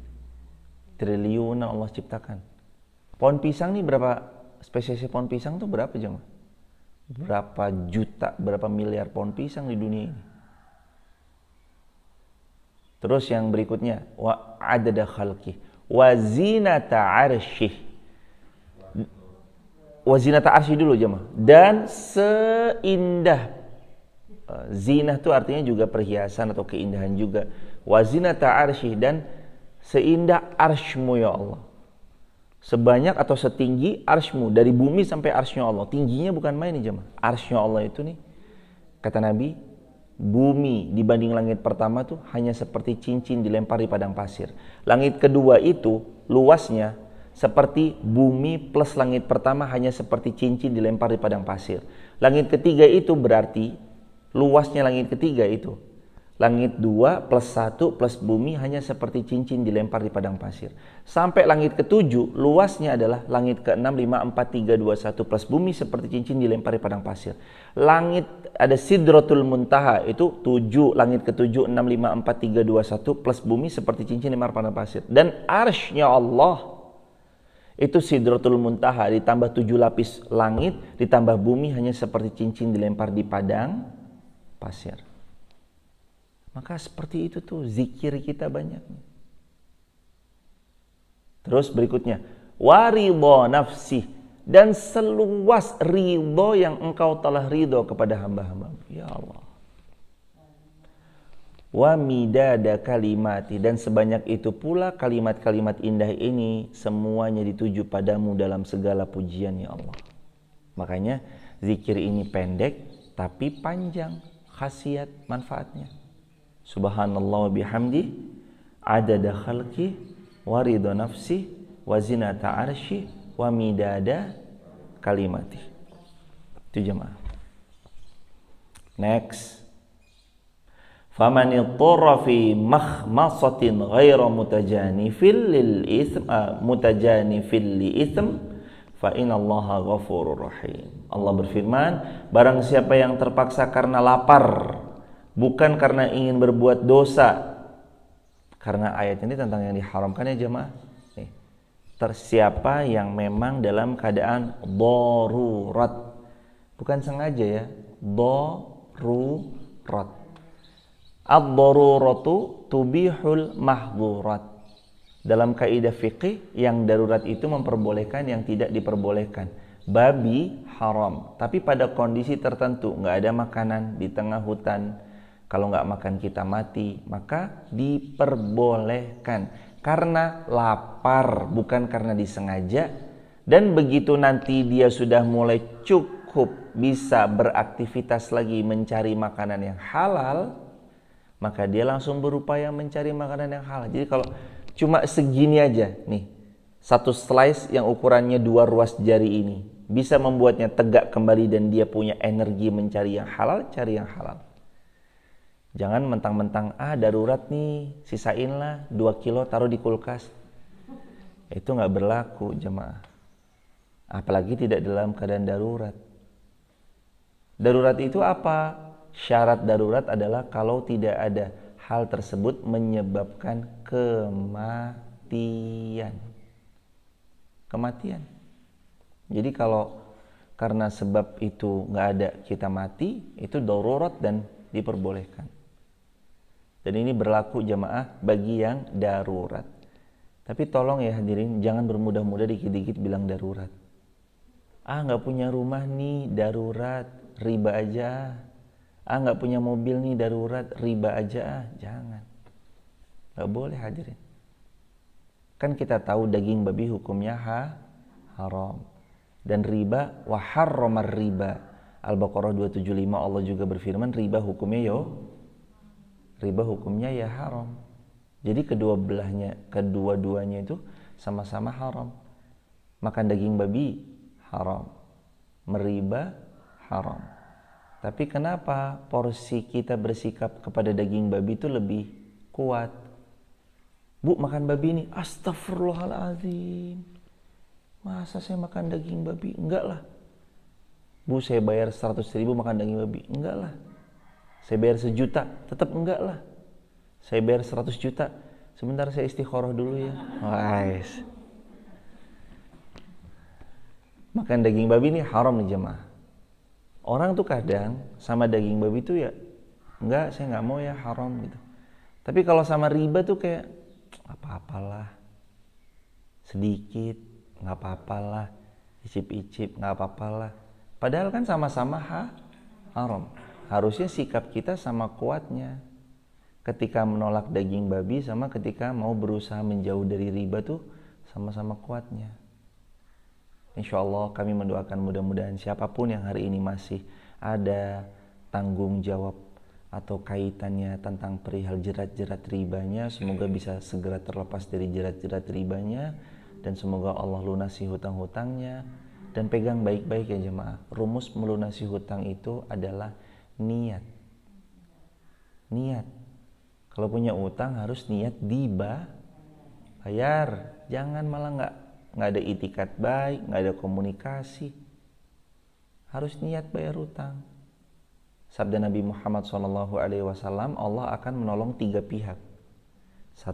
Triliunan Allah ciptakan. Pohon pisang nih berapa, spesies pohon pisang tuh berapa jemaah? Berapa juta, berapa miliar pohon pisang di dunia ini. Terus yang berikutnya, wa adada khalqih wa zinata arsyih. Wa zinata arsyih dulu jemaah. Dan seindah, zinah itu artinya juga perhiasan atau keindahan juga. Wa zinata arsyih, dan seindah arsymu ya Allah. Sebanyak atau setinggi arsymu, dari bumi sampai arsynya Allah. Tingginya bukan main nih jemaah. Arsynya Allah itu nih, kata Nabi, bumi dibanding langit pertama tuh hanya seperti cincin dilempar di padang pasir. Langit kedua itu luasnya seperti bumi plus langit pertama hanya seperti cincin dilempar di padang pasir. Langit ketiga itu berarti luasnya langit ketiga itu. Langit 2 plus 1 plus bumi hanya seperti cincin dilempar di padang pasir. Sampai langit ke-7 luasnya adalah langit ke-6, 5, 4, 3, 2, 1 plus bumi seperti cincin dilempar di padang pasir. Langit ada Sidratul Muntaha itu 7, langit ke-7, 6, 5, 4, 3, 2, 1 plus bumi seperti cincin dilempar di padang pasir. Dan arsy-Nya Allah itu Sidratul Muntaha ditambah 7 lapis langit ditambah bumi hanya seperti cincin dilempar di padang pasir. Maka seperti itu tuh zikir kita banyak. Terus berikutnya, wa ridha nafsi, dan seluas ridho yang engkau telah ridho kepada hamba-hambamu. Ya Allah. Wa midada kalimati, dan sebanyak itu pula kalimat-kalimat indah ini semuanya dituju padamu dalam segala pujian, ya Allah. Makanya zikir ini pendek tapi panjang khasiat manfaatnya. Subhanallah wa bihamdi adada khalqi wa ridha nafsi wa zinata arsy wa midada kalimati. Itu jemaah. Next. Faman ittara fi makhmasatin ghaira mutajanifil lil itsm mutajanifil li itsm fa innallaha ghafurur rahim. Allah berfirman, barang siapa yang terpaksa karena lapar, bukan karena ingin berbuat dosa. Karena ayat ini tentang yang diharamkan, ya jemaah. Nih. Siapa yang memang dalam keadaan darurat, bukan sengaja ya, darurat. Ad-daruratu tubihul mahdhurat. Dalam kaidah fikih, yang darurat itu memperbolehkan yang tidak diperbolehkan. Babi haram, tapi pada kondisi tertentu, nggak ada makanan di tengah hutan. Kalau nggak makan kita mati, maka diperbolehkan karena lapar, bukan karena disengaja. Dan begitu nanti dia sudah mulai cukup bisa beraktivitas lagi mencari makanan yang halal, maka dia langsung berupaya mencari makanan yang halal. Jadi kalau cuma segini aja nih, satu slice yang ukurannya 2 ruas jari ini bisa membuatnya tegak kembali dan dia punya energi mencari yang halal, cari yang halal. Jangan mentang-mentang darurat nih, sisainlah 2 kilo taruh di kulkas. Itu nggak berlaku jemaah. Apalagi tidak dalam keadaan darurat. Darurat itu apa? Syarat darurat adalah kalau tidak ada hal tersebut menyebabkan kematian. Kematian. Jadi kalau karena sebab itu nggak ada kita mati, itu darurat dan diperbolehkan. Dan ini berlaku jamaah bagi yang darurat. Tapi tolong ya hadirin, jangan bermudah-mudah dikit-dikit bilang darurat. Nggak punya rumah nih, darurat, riba aja. Nggak punya mobil nih, darurat, riba aja. Jangan. Nggak boleh hadirin. Kan kita tahu daging babi hukumnya haram. Dan riba, wa harramar riba. Al-Baqarah 275 Allah juga berfirman, riba hukumnya riba hukumnya ya haram. Jadi kedua-duanya itu sama-sama haram. Makan daging babi haram. Meriba haram. Tapi kenapa porsi kita bersikap kepada daging babi itu lebih kuat? Bu, makan babi ini, astagfirullahaladzim. Masa saya makan daging babi? Enggak lah. Bu, saya bayar 100.000 makan daging babi? Enggak lah. Saya bayar 1 juta? Tetap enggak lah. Saya bayar 100 juta? Sebentar saya istikharah dulu ya. Guys. Makan daging babi ini haram nih jemaah. Orang tuh kadang sama daging babi tuh ya, enggak, saya nggak mau ya, haram gitu. Tapi kalau sama riba tuh kayak, apa-apalah, sedikit, nggak apa-apalah, icip-icip, nggak apa-apalah. Padahal kan sama-sama haram. Harusnya sikap kita sama kuatnya. Ketika menolak daging babi sama ketika mau berusaha menjauh dari riba tuh sama-sama kuatnya. Insya Allah kami mendoakan mudah-mudahan siapapun yang hari ini masih ada tanggung jawab atau kaitannya tentang perihal jerat-jerat ribanya, semoga bisa segera terlepas dari jerat-jerat ribanya, dan semoga Allah lunasi hutang-hutangnya. Dan pegang baik-baik ya jemaah, rumus melunasi hutang itu adalah niat. Niat. Kalau punya utang harus niat dibayar, jangan malah nggak ada itikat baik, nggak ada komunikasi. Harus niat bayar utang. Sabda Nabi Muhammad SAW, Allah akan menolong 3 pihak. 1,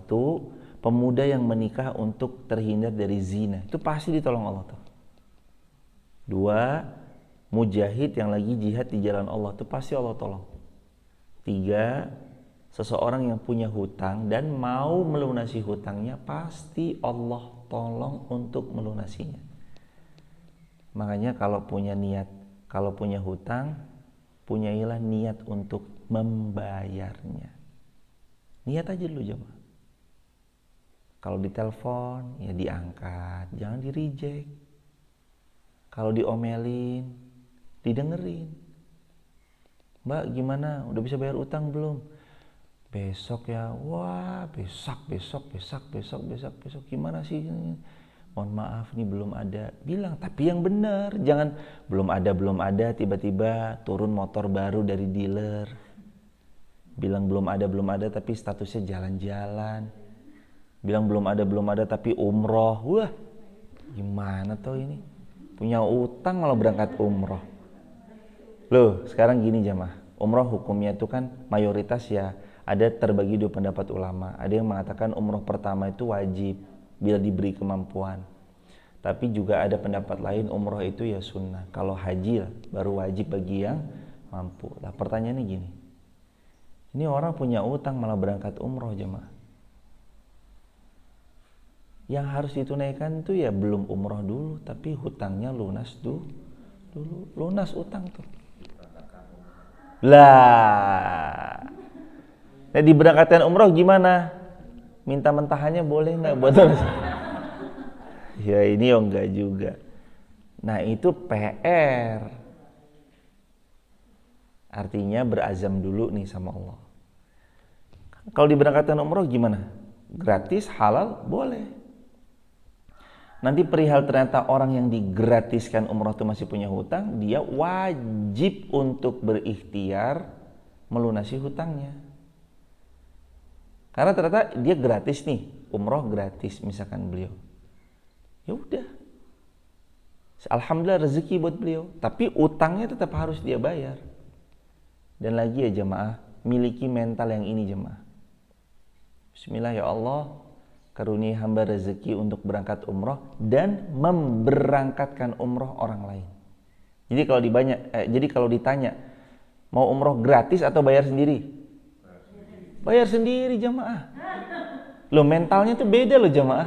pemuda yang menikah untuk terhindar dari zina, itu pasti ditolong Allah tuh. 2, mujahid yang lagi jihad di jalan Allah, itu pasti Allah tolong. 3, seseorang yang punya hutang dan mau melunasi hutangnya, pasti Allah tolong untuk melunasinya. Makanya kalau punya niat, kalau punya hutang, punyailah niat untuk membayarnya. Niat aja dulu jemaah. Kalau ditelepon, ya diangkat, jangan di-reject. Kalau diomelin, didengerin. Mbak gimana, udah bisa bayar utang belum? Besok ya, wah besok. Gimana sih? Mohon maaf nih belum ada. Bilang, tapi yang benar. Jangan belum ada, tiba-tiba turun motor baru dari dealer. Bilang belum ada, tapi statusnya jalan-jalan. Bilang belum ada, tapi umroh. Wah, gimana tuh ini? Punya utang malah berangkat umroh. Loh, sekarang gini jamaah. Umroh hukumnya itu kan mayoritas ya ada terbagi dua pendapat ulama. Ada yang mengatakan umroh pertama itu wajib bila diberi kemampuan. Tapi juga ada pendapat lain umroh itu ya sunnah. Kalau haji lah, baru wajib bagi yang mampu. Lah pertanyaannya gini. Ini orang punya utang malah berangkat umroh jemaah. Yang harus ditunaikan itu ya belum umroh dulu, tapi hutangnya lunas dulu. Lunas utang tuh. Lah. Nah diberangkatkan umroh gimana? Minta mentahannya boleh nggak buat ya ini enggak juga. Nah itu PR. Artinya berazam dulu nih sama Allah. Kalau diberangkatkan umroh gimana? Gratis, halal, boleh. Nanti perihal ternyata orang yang digratiskan umroh itu masih punya hutang, dia wajib untuk berikhtiar melunasi hutangnya. Karena ternyata dia gratis nih, umroh gratis misalkan beliau. Ya udah, alhamdulillah rezeki buat beliau. Tapi utangnya tetap harus dia bayar. Dan lagi ya jemaah, miliki mental yang ini jemaah. Bismillah ya Allah, karuniai hamba rezeki untuk berangkat umroh dan memberangkatkan umroh orang lain. Jadi kalau ditanya, mau umroh gratis atau bayar sendiri? Bayar sendiri jemaah. Loh mentalnya tuh beda loh jemaah.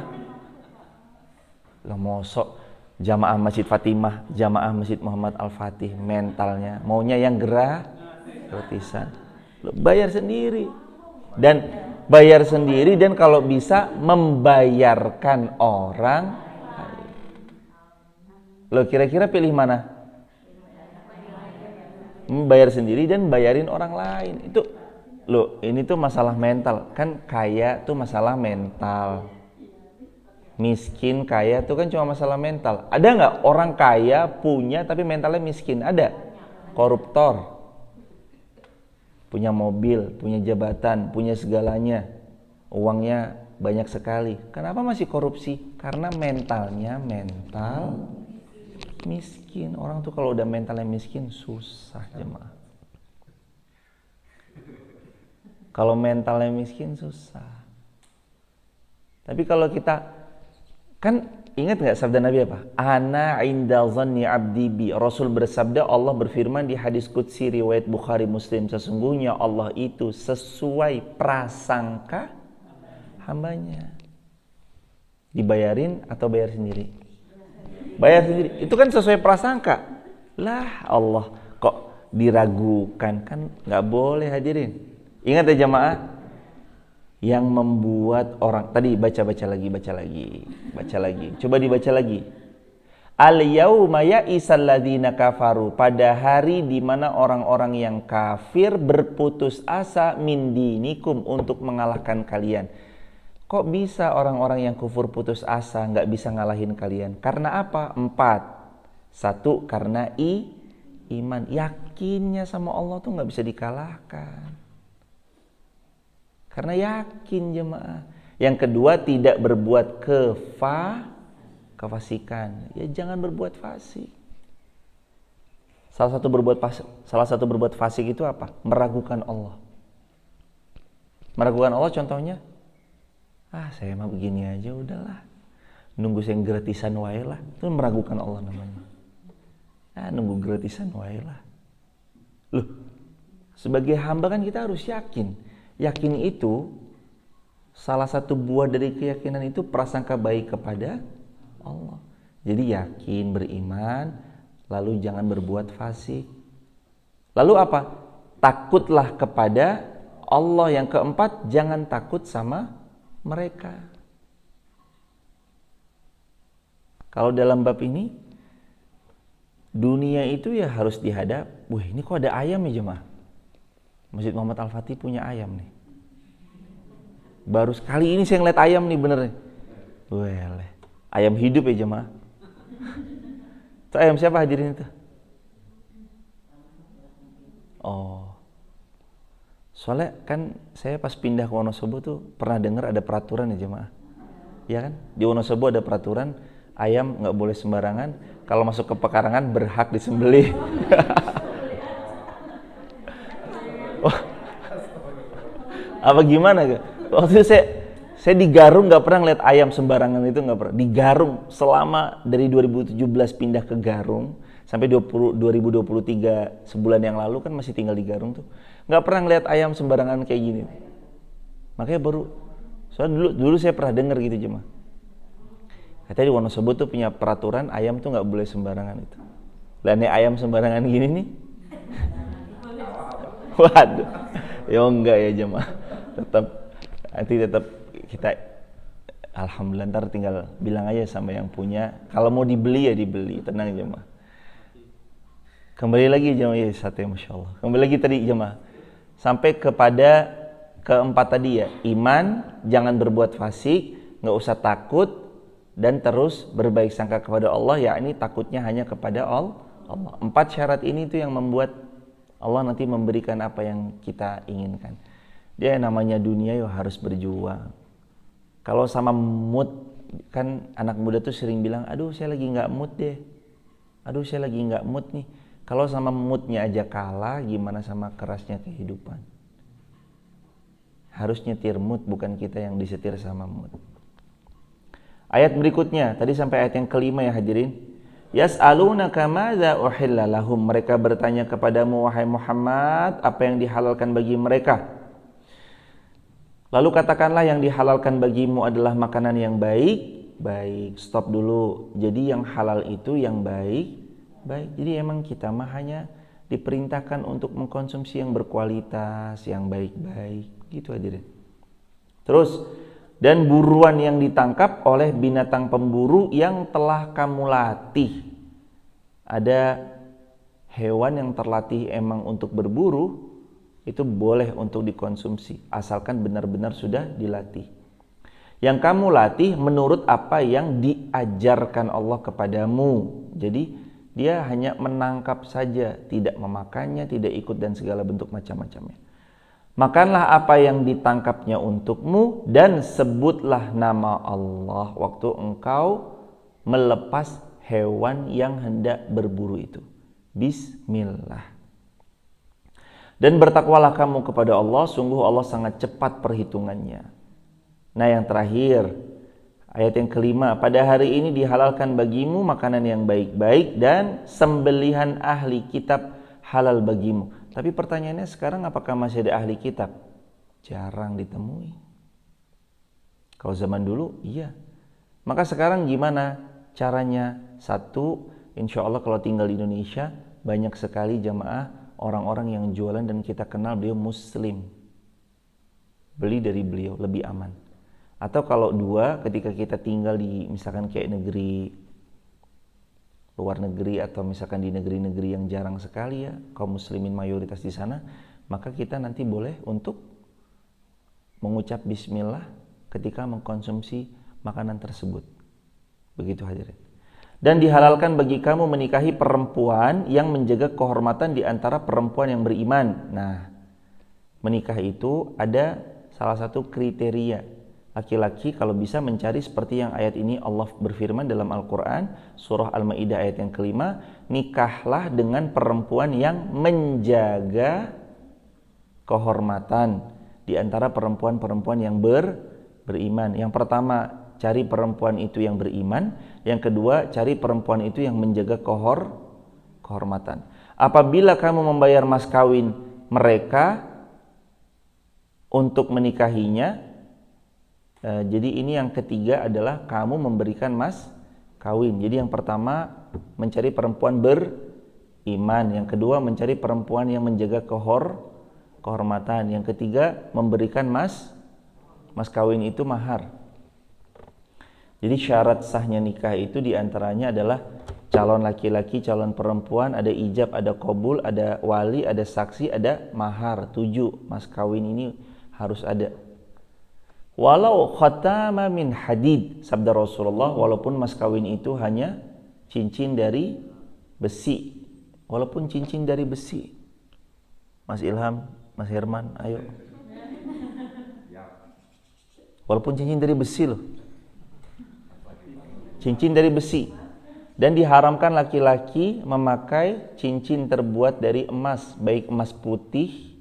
Loh mosok jamaah Masjid Fatimah, jamaah Masjid Muhammad Al-Fatih mentalnya maunya yang gratisan. Loh, bayar sendiri. Dan bayar sendiri dan kalau bisa membayarkan orang. Loh kira-kira pilih mana? Bayar sendiri dan bayarin orang lain. Itu loh ini tuh masalah mental. Kan kaya tuh masalah mental. Miskin, kaya itu kan cuma masalah mental. Ada nggak orang kaya punya tapi mentalnya miskin? Ada. Koruptor, punya mobil, punya jabatan, punya segalanya, uangnya banyak sekali. Kenapa masih korupsi? Karena mentalnya mental miskin. Orang tuh kalau udah mentalnya miskin susah jemaah. Kalau mentalnya miskin susah. Tapi kalau kita kan ingat nggak sabda Nabi apa? Ana inda dhanni abdi bi. Rasul bersabda, Allah berfirman di hadis qudsi riwayat Bukhari Muslim, sesungguhnya Allah itu sesuai prasangka hambanya. Dibayarin atau bayar sendiri? Bayar sendiri. Itu kan sesuai prasangka. Lah Allah kok diragukan, kan nggak boleh hadirin. Ingat ya jamaah. Yang membuat orang tadi baca lagi. Coba dibaca lagi. Al-yauma ya'isal ladzina kafaru, pada hari di mana orang-orang yang kafir berputus asa min dinikum, untuk mengalahkan kalian. Kok bisa orang-orang yang kufur putus asa nggak bisa ngalahin kalian? Karena apa? 4. 1, karena iman, yakinnya sama Allah tuh nggak bisa dikalahkan. Karena yakin jemaah. Yang kedua, tidak berbuat kefasikan. Ya jangan berbuat fasik. Salah satu berbuat fasik itu apa? Meragukan Allah. Meragukan Allah contohnya, saya mah begini aja udahlah. Nunggu yang gratisan wae lah. Itu meragukan Allah namanya. Nunggu gratisan wae lah. Loh, sebagai hamba kan kita harus yakin. Yakin itu Salah satu buah dari keyakinan itu prasangka baik kepada Allah. Jadi yakin, beriman, lalu jangan berbuat fasik. Lalu apa? Takutlah kepada Allah. Yang keempat, jangan takut sama mereka. Kalau dalam bab ini, dunia itu ya harus dihadap. Wah, ini kok ada ayam ya jemaah? Masjid Muhammad Al-Fatih punya ayam nih. Baru sekali ini saya ngeliat ayam nih bener nih. Wah, ayam hidup ya jemaah. Itu ayam siapa hadirin itu? Oh. Soalnya kan saya pas pindah ke Wonosobo tuh pernah dengar ada peraturan ya jemaah. Ya kan? Di Wonosobo ada peraturan ayam nggak boleh sembarangan. Kalau masuk ke pekarangan berhak disembelih. Oh. Apa gimana gak? Waktu itu saya di Garung nggak pernah ngeliat ayam sembarangan, itu nggak pernah. Di Garung selama dari 2017 pindah ke Garung sampai 2023 sebulan yang lalu kan masih tinggal di Garung tuh, nggak pernah ngeliat ayam sembarangan kayak gini. Makanya baru, soalnya dulu saya pernah dengar gitu jemaah. Katanya di Wonosobo tuh punya peraturan ayam tuh nggak boleh sembarangan itu. Dan ayam sembarangan gini nih, waduh, ya enggak ya jemaah. Tetap kita alhamdulillah ntar tinggal bilang aja sama yang punya. Kalau mau dibeli ya dibeli, tenang jemaah. Kembali lagi jemaah ya sate masya Allah. Kembali lagi tadi jemaah. Sampai kepada keempat tadi ya, iman, jangan berbuat fasik, nggak usah takut, dan terus berbaik sangka kepada Allah. Yakni takutnya hanya kepada Allah. 4 syarat ini tuh yang membuat Allah nanti memberikan apa yang kita inginkan. Dia namanya dunia yo harus berjuang. Kalau sama mood, kan anak muda tuh sering bilang, aduh saya lagi nggak mood deh, aduh saya lagi nggak mood nih. Kalau sama moodnya aja kalah, gimana sama kerasnya kehidupan? Harus nyetir mood, bukan kita yang disetir sama mood. Ayat berikutnya, tadi sampai ayat yang kelima ya hadirin. Yas'alunaka madza uhilla lahum. Mereka bertanya kepadamu wahai Muhammad, apa yang dihalalkan bagi mereka? Lalu katakanlah yang dihalalkan bagimu adalah makanan yang baik. Baik, stop dulu. Jadi yang halal itu yang baik. Baik, jadi emang kita mah hanya diperintahkan untuk mengkonsumsi yang berkualitas, yang baik-baik. Gitu hadirin. Terus, dan buruan yang ditangkap oleh binatang pemburu yang telah kamu latih. Ada hewan yang terlatih emang untuk berburu, itu boleh untuk dikonsumsi, asalkan benar-benar sudah dilatih. Yang kamu latih menurut apa yang diajarkan Allah kepadamu. Jadi dia hanya menangkap saja, tidak memakannya, tidak ikut dan segala bentuk macam-macamnya. Makanlah apa yang ditangkapnya untukmu dan sebutlah nama Allah waktu engkau melepas hewan yang hendak berburu itu. Bismillah. Dan bertakwalah kamu kepada Allah, sungguh Allah sangat cepat perhitungannya. Nah yang terakhir, ayat yang kelima, pada hari ini dihalalkan bagimu makanan yang baik-baik dan sembelihan ahli kitab halal bagimu. Tapi pertanyaannya sekarang apakah masih ada ahli kitab? Jarang ditemui. Kalau zaman dulu, iya. Maka sekarang gimana caranya? Satu, insya Allah kalau tinggal di Indonesia, banyak sekali jamaah orang-orang yang jualan dan kita kenal beliau muslim. Beli dari beliau, lebih aman. Atau kalau dua, ketika kita tinggal di misalkan kayak negeri luar negeri atau misalkan di negeri-negeri yang jarang sekali ya kaum muslimin mayoritas di sana, maka kita nanti boleh untuk mengucap bismillah ketika mengkonsumsi makanan tersebut. Begitu hadirin. Dan dihalalkan bagi kamu menikahi perempuan yang menjaga kehormatan di antara perempuan yang beriman. Nah, menikah itu ada salah satu kriteria. Laki-laki kalau bisa mencari seperti yang ayat ini Allah berfirman dalam Al-Quran, surah Al-Ma'idah ayat yang kelima, nikahlah dengan perempuan yang menjaga kehormatan di antara perempuan-perempuan yang beriman. Yang pertama, cari perempuan itu yang beriman. Yang kedua, cari perempuan itu yang menjaga kehormatan. Apabila kamu membayar mas kawin mereka untuk menikahinya, Jadi ini yang ketiga adalah kamu memberikan mas kawin. Jadi yang pertama mencari perempuan beriman, yang kedua mencari perempuan yang menjaga kehormatan, yang ketiga memberikan mas kawin itu mahar. Jadi syarat sahnya nikah itu diantaranya adalah calon laki-laki, calon perempuan, ada ijab, ada qabul, ada wali, ada saksi, ada mahar. 7 mas kawin ini harus ada. Walau khatama min hadid, sabda Rasulullah, walaupun mas kawin itu hanya cincin dari besi. Walaupun cincin dari besi. Mas Ilham, Mas Herman, ayo. Walaupun cincin dari besi loh. Cincin dari besi. Dan diharamkan laki-laki memakai cincin terbuat dari emas, baik emas putih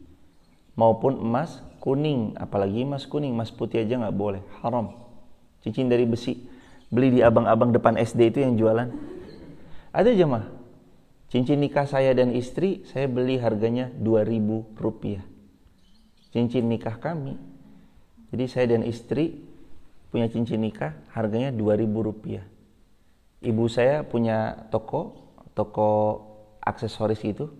maupun emas kuning, apalagi emas kuning, emas putih aja nggak boleh, haram. Cincin dari besi, beli di abang-abang depan SD itu yang jualan. Ada jemaah, cincin nikah saya dan istri, saya beli harganya Rp2.000. Cincin nikah kami, jadi saya dan istri punya cincin nikah, harganya Rp2.000. Ibu saya punya toko aksesoris itu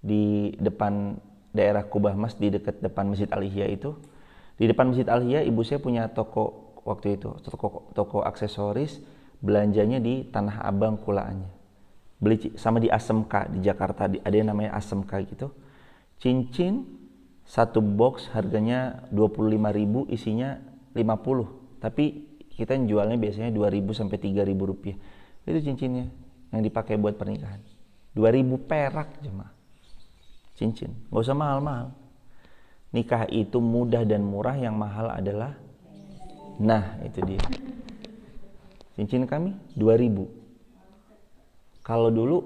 di depan daerah Kubah Mas, di dekat depan Masjid Al-Ihya itu. Di depan Masjid Al-Ihya ibu saya punya toko waktu itu, toko aksesoris, belanjanya di Tanah Abang Kulaannya. Beli sama di ASMK di Jakarta, ada yang namanya ASMK gitu. Cincin satu box harganya 25.000, isinya 50. Tapi kita jualnya biasanya 2.000 sampai 3.000 rupiah. Itu cincinnya yang dipakai buat pernikahan. 2.000 perak jemaah. Cincin, gak usah mahal-mahal. Nikah itu mudah dan murah, yang mahal adalah, nah itu dia. Cincin kami 2.000. Kalau dulu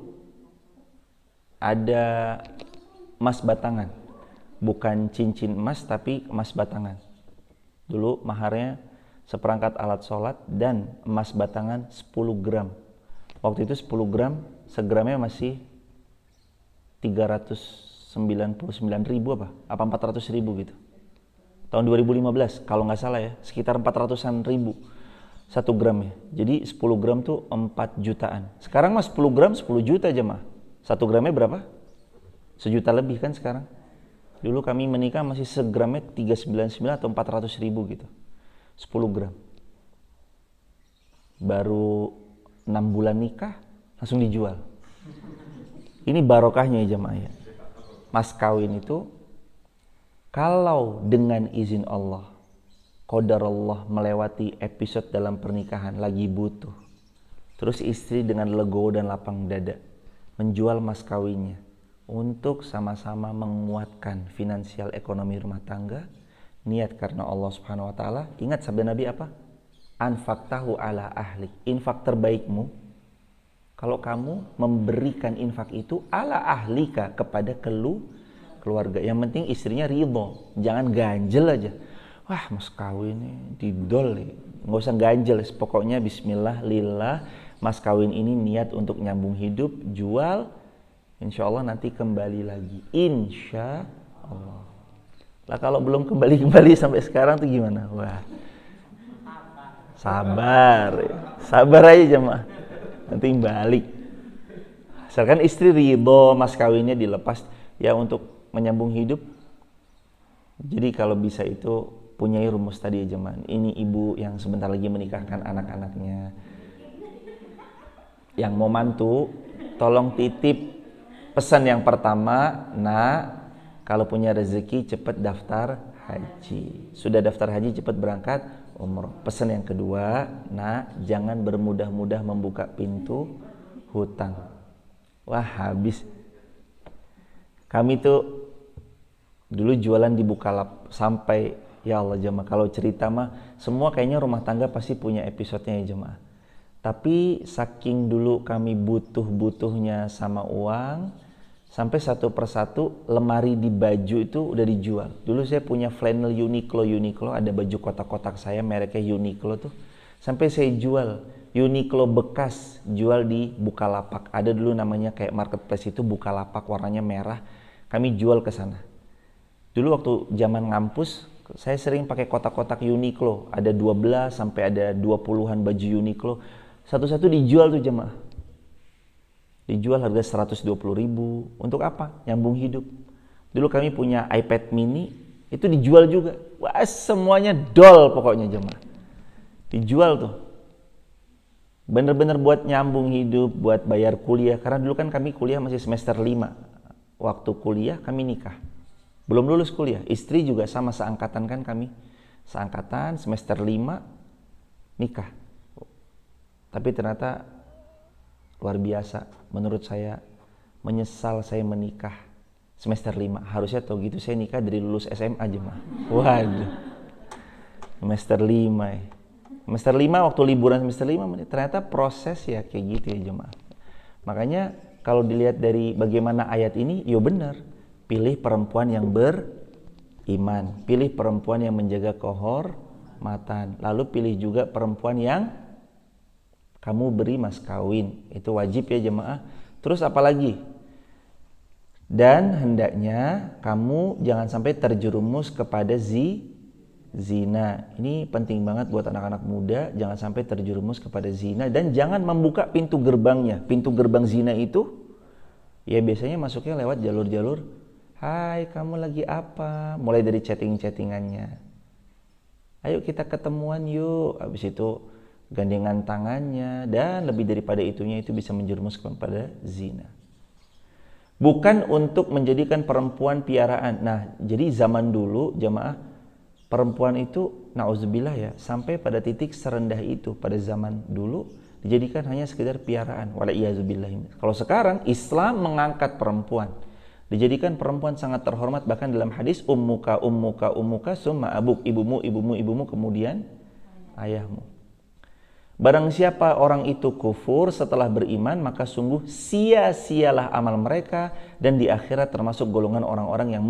ada emas batangan, bukan cincin emas tapi emas batangan. Dulu maharnya seperangkat alat sholat dan emas batangan 10 gram. Waktu itu 10 gram, segramnya masih 399.000 apa 400.000 gitu. Tahun 2015 kalau nggak salah ya, sekitar 400-an ribu 1 gramnya. Jadi 10 gram tuh 4 jutaan. Sekarang mah 10 gram 10 juta aja mah. 1 gramnya berapa? 1 juta lebih kan sekarang. Dulu kami menikah masih segramnya 399 atau 400.000 gitu. 10 gram. Baru 6 bulan nikah langsung dijual. Ini barokahnya ya jemaah ya. Mas kawin itu kalau dengan izin Allah, qadar Allah melewati episode dalam pernikahan lagi butuh, terus istri dengan legowo dan lapang dada menjual mas kawinnya untuk sama-sama menguatkan finansial ekonomi rumah tangga, niat karena Allah Subhanahu wa taala. Ingat sabda Nabi apa? Anfaqtahu ala ahli. Infak terbaikmu kalau kamu memberikan infak itu ala ahlika, kepada keluarga. Yang penting istrinya ridho, jangan ganjel aja. Wah mas kawin didol nih, nggak usah ganjel. Pokoknya bismillah lillah, mas kawin ini niat untuk nyambung hidup, jual, insya Allah nanti kembali lagi, insya Allah. Lah kalau belum kembali sampai sekarang tuh gimana? Wah, sabar aja jemaah, nanti balik. Asalkan istri ridho, mas kawinnya dilepas ya untuk menyambung hidup. Jadi kalau bisa itu punyai rumus tadi ya jemaah. Ini ibu yang sebentar lagi menikahkan anak-anaknya, yang mau mantu, tolong titip pesan yang pertama, nak, kalau punya rezeki cepat daftar haji. Sudah daftar haji cepat berangkat umroh. Pesan yang kedua, nak, jangan bermudah-mudah membuka pintu hutang. Wah habis. Kami tuh dulu jualan di Bukalapak sampai, ya Allah jemaah, kalau cerita mah semua kayaknya rumah tangga pasti punya episodenya ya jemaah. Tapi saking dulu kami butuhnya sama uang, sampai satu persatu lemari di baju itu udah dijual. Dulu saya punya flannel Uniqlo, ada baju kotak-kotak saya mereknya Uniqlo tuh, sampai saya jual Uniqlo bekas, jual di Bukalapak. Ada dulu namanya kayak marketplace itu Bukalapak, warnanya merah. Kami jual ke sana. Dulu waktu zaman ngampus Saya sering pakai kotak-kotak Uniqlo, ada 12 sampai ada 20-an baju Uniqlo. Satu-satu dijual tuh jemaah. Dijual harga 120.000. Untuk apa? Nyambung hidup. Dulu kami punya iPad mini, itu dijual juga. Wah, semuanya dol pokoknya jemaah. Dijual tuh. Bener-bener buat nyambung hidup, buat bayar kuliah. Karena dulu kan kami kuliah masih semester 5. Waktu kuliah kami nikah. Belum lulus kuliah. Istri juga sama seangkatan kan kami. Seangkatan semester 5 nikah. Tapi ternyata luar biasa. Menurut saya menyesal saya menikah semester 5. Harusnya tahu gitu saya nikah dari lulus SMA aja mah. Waduh. Semester 5 ya. Semester 5 waktu liburan semester 5 ternyata proses ya kayak gitu ya jemaah. Makanya kalau dilihat dari bagaimana ayat ini, ya benar. Pilih perempuan yang beriman, pilih perempuan yang menjaga kehormatan, lalu pilih juga perempuan yang kamu beri mas kawin. Itu wajib ya jemaah. Terus apa lagi? Dan hendaknya kamu jangan sampai terjerumus kepada zina. Ini penting banget buat anak-anak muda, jangan sampai terjerumus kepada zina dan jangan membuka pintu gerbangnya. Pintu gerbang zina itu ya biasanya masuknya lewat jalur-jalur, hai kamu lagi apa? Mulai dari chatting-chattingannya. Ayo kita ketemuan yuk. Habis itu gandengan tangannya dan lebih daripada itunya itu bisa menjerumus kepada zina. Bukan untuk menjadikan perempuan piaraan. Nah, jadi zaman dulu jemaah perempuan itu nauzubillah ya, sampai pada titik serendah itu pada zaman dulu dijadikan hanya sekedar piaraan. Walaiyazubillah. Kalau sekarang Islam mengangkat perempuan, dijadikan perempuan sangat terhormat, bahkan dalam hadis ummuka summa abuk, ibumu kemudian ayahmu. Barang siapa orang itu kufur setelah beriman, maka sungguh sia-sialah amal mereka dan di akhirat termasuk golongan orang-orang yang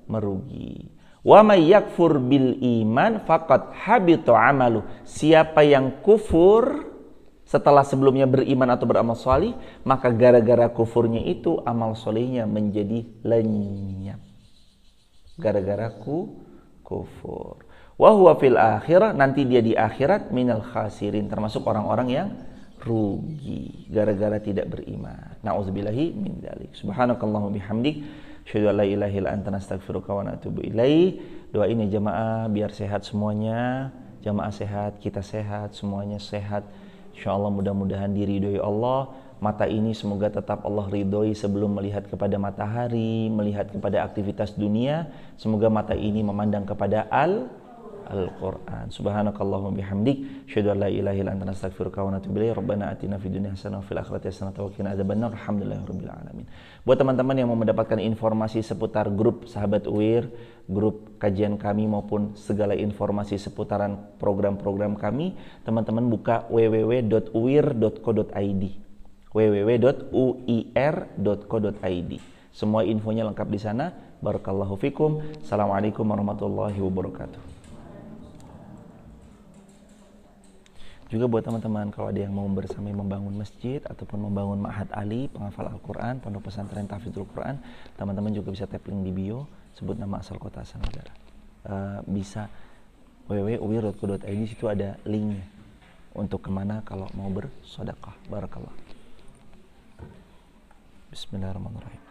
merugi. Wa may yakfur bil iman faqad habita amalu. Siapa yang kufur setelah sebelumnya beriman atau beramal salih, maka gara-gara kufurnya itu amal salihnya menjadi lenyap. Gara-gara kufur. Wa huwa fil akhirah, nanti dia di akhirat minal khasirin, termasuk orang-orang yang rugi gara-gara tidak beriman. Nauzubillahi min dzalik. Subhanakallahumma bihamdik, asyhadu an la ilaha illa anta, astaghfiruka wa atubu ilaih. Doain ya jemaah biar sehat semuanya. Jemaah sehat, kita sehat, semuanya sehat. InsyaAllah mudah-mudahan diridhoi Allah. Mata ini semoga tetap Allah ridhoi sebelum melihat kepada matahari, melihat kepada aktivitas dunia. Semoga mata ini memandang kepada Al-Quran. Subhanakallahumma bihamdik, asyhadu an la ilaha illa anta, astaghfiruka wa atubu ilaik. Rabbana atina fid dunya hasanah wa fil akhirati hasanah wa qina adzabannar. Alhamdulillahirabbil alamin. Buat teman-teman yang mau mendapatkan informasi seputar grup Sahabat UIR, grup kajian kami maupun segala informasi seputaran program-program kami, teman-teman buka www.uir.co.id. www.uir.co.id. Semua infonya lengkap di sana. Barakallahu fikum. Assalamualaikum warahmatullahi wabarakatuh. Juga buat teman-teman kalau ada yang mau bersama membangun masjid ataupun membangun ma'had ali, penghafal Al-Quran, pondok pesantren tahfidzul Quran, teman-teman juga bisa tap link di bio, sebut nama asal kota asal negara. Bisa www.uir.co.id, situ ada linknya untuk kemana kalau mau bersedekah. Barakallah. Bismillahirrahmanirrahim.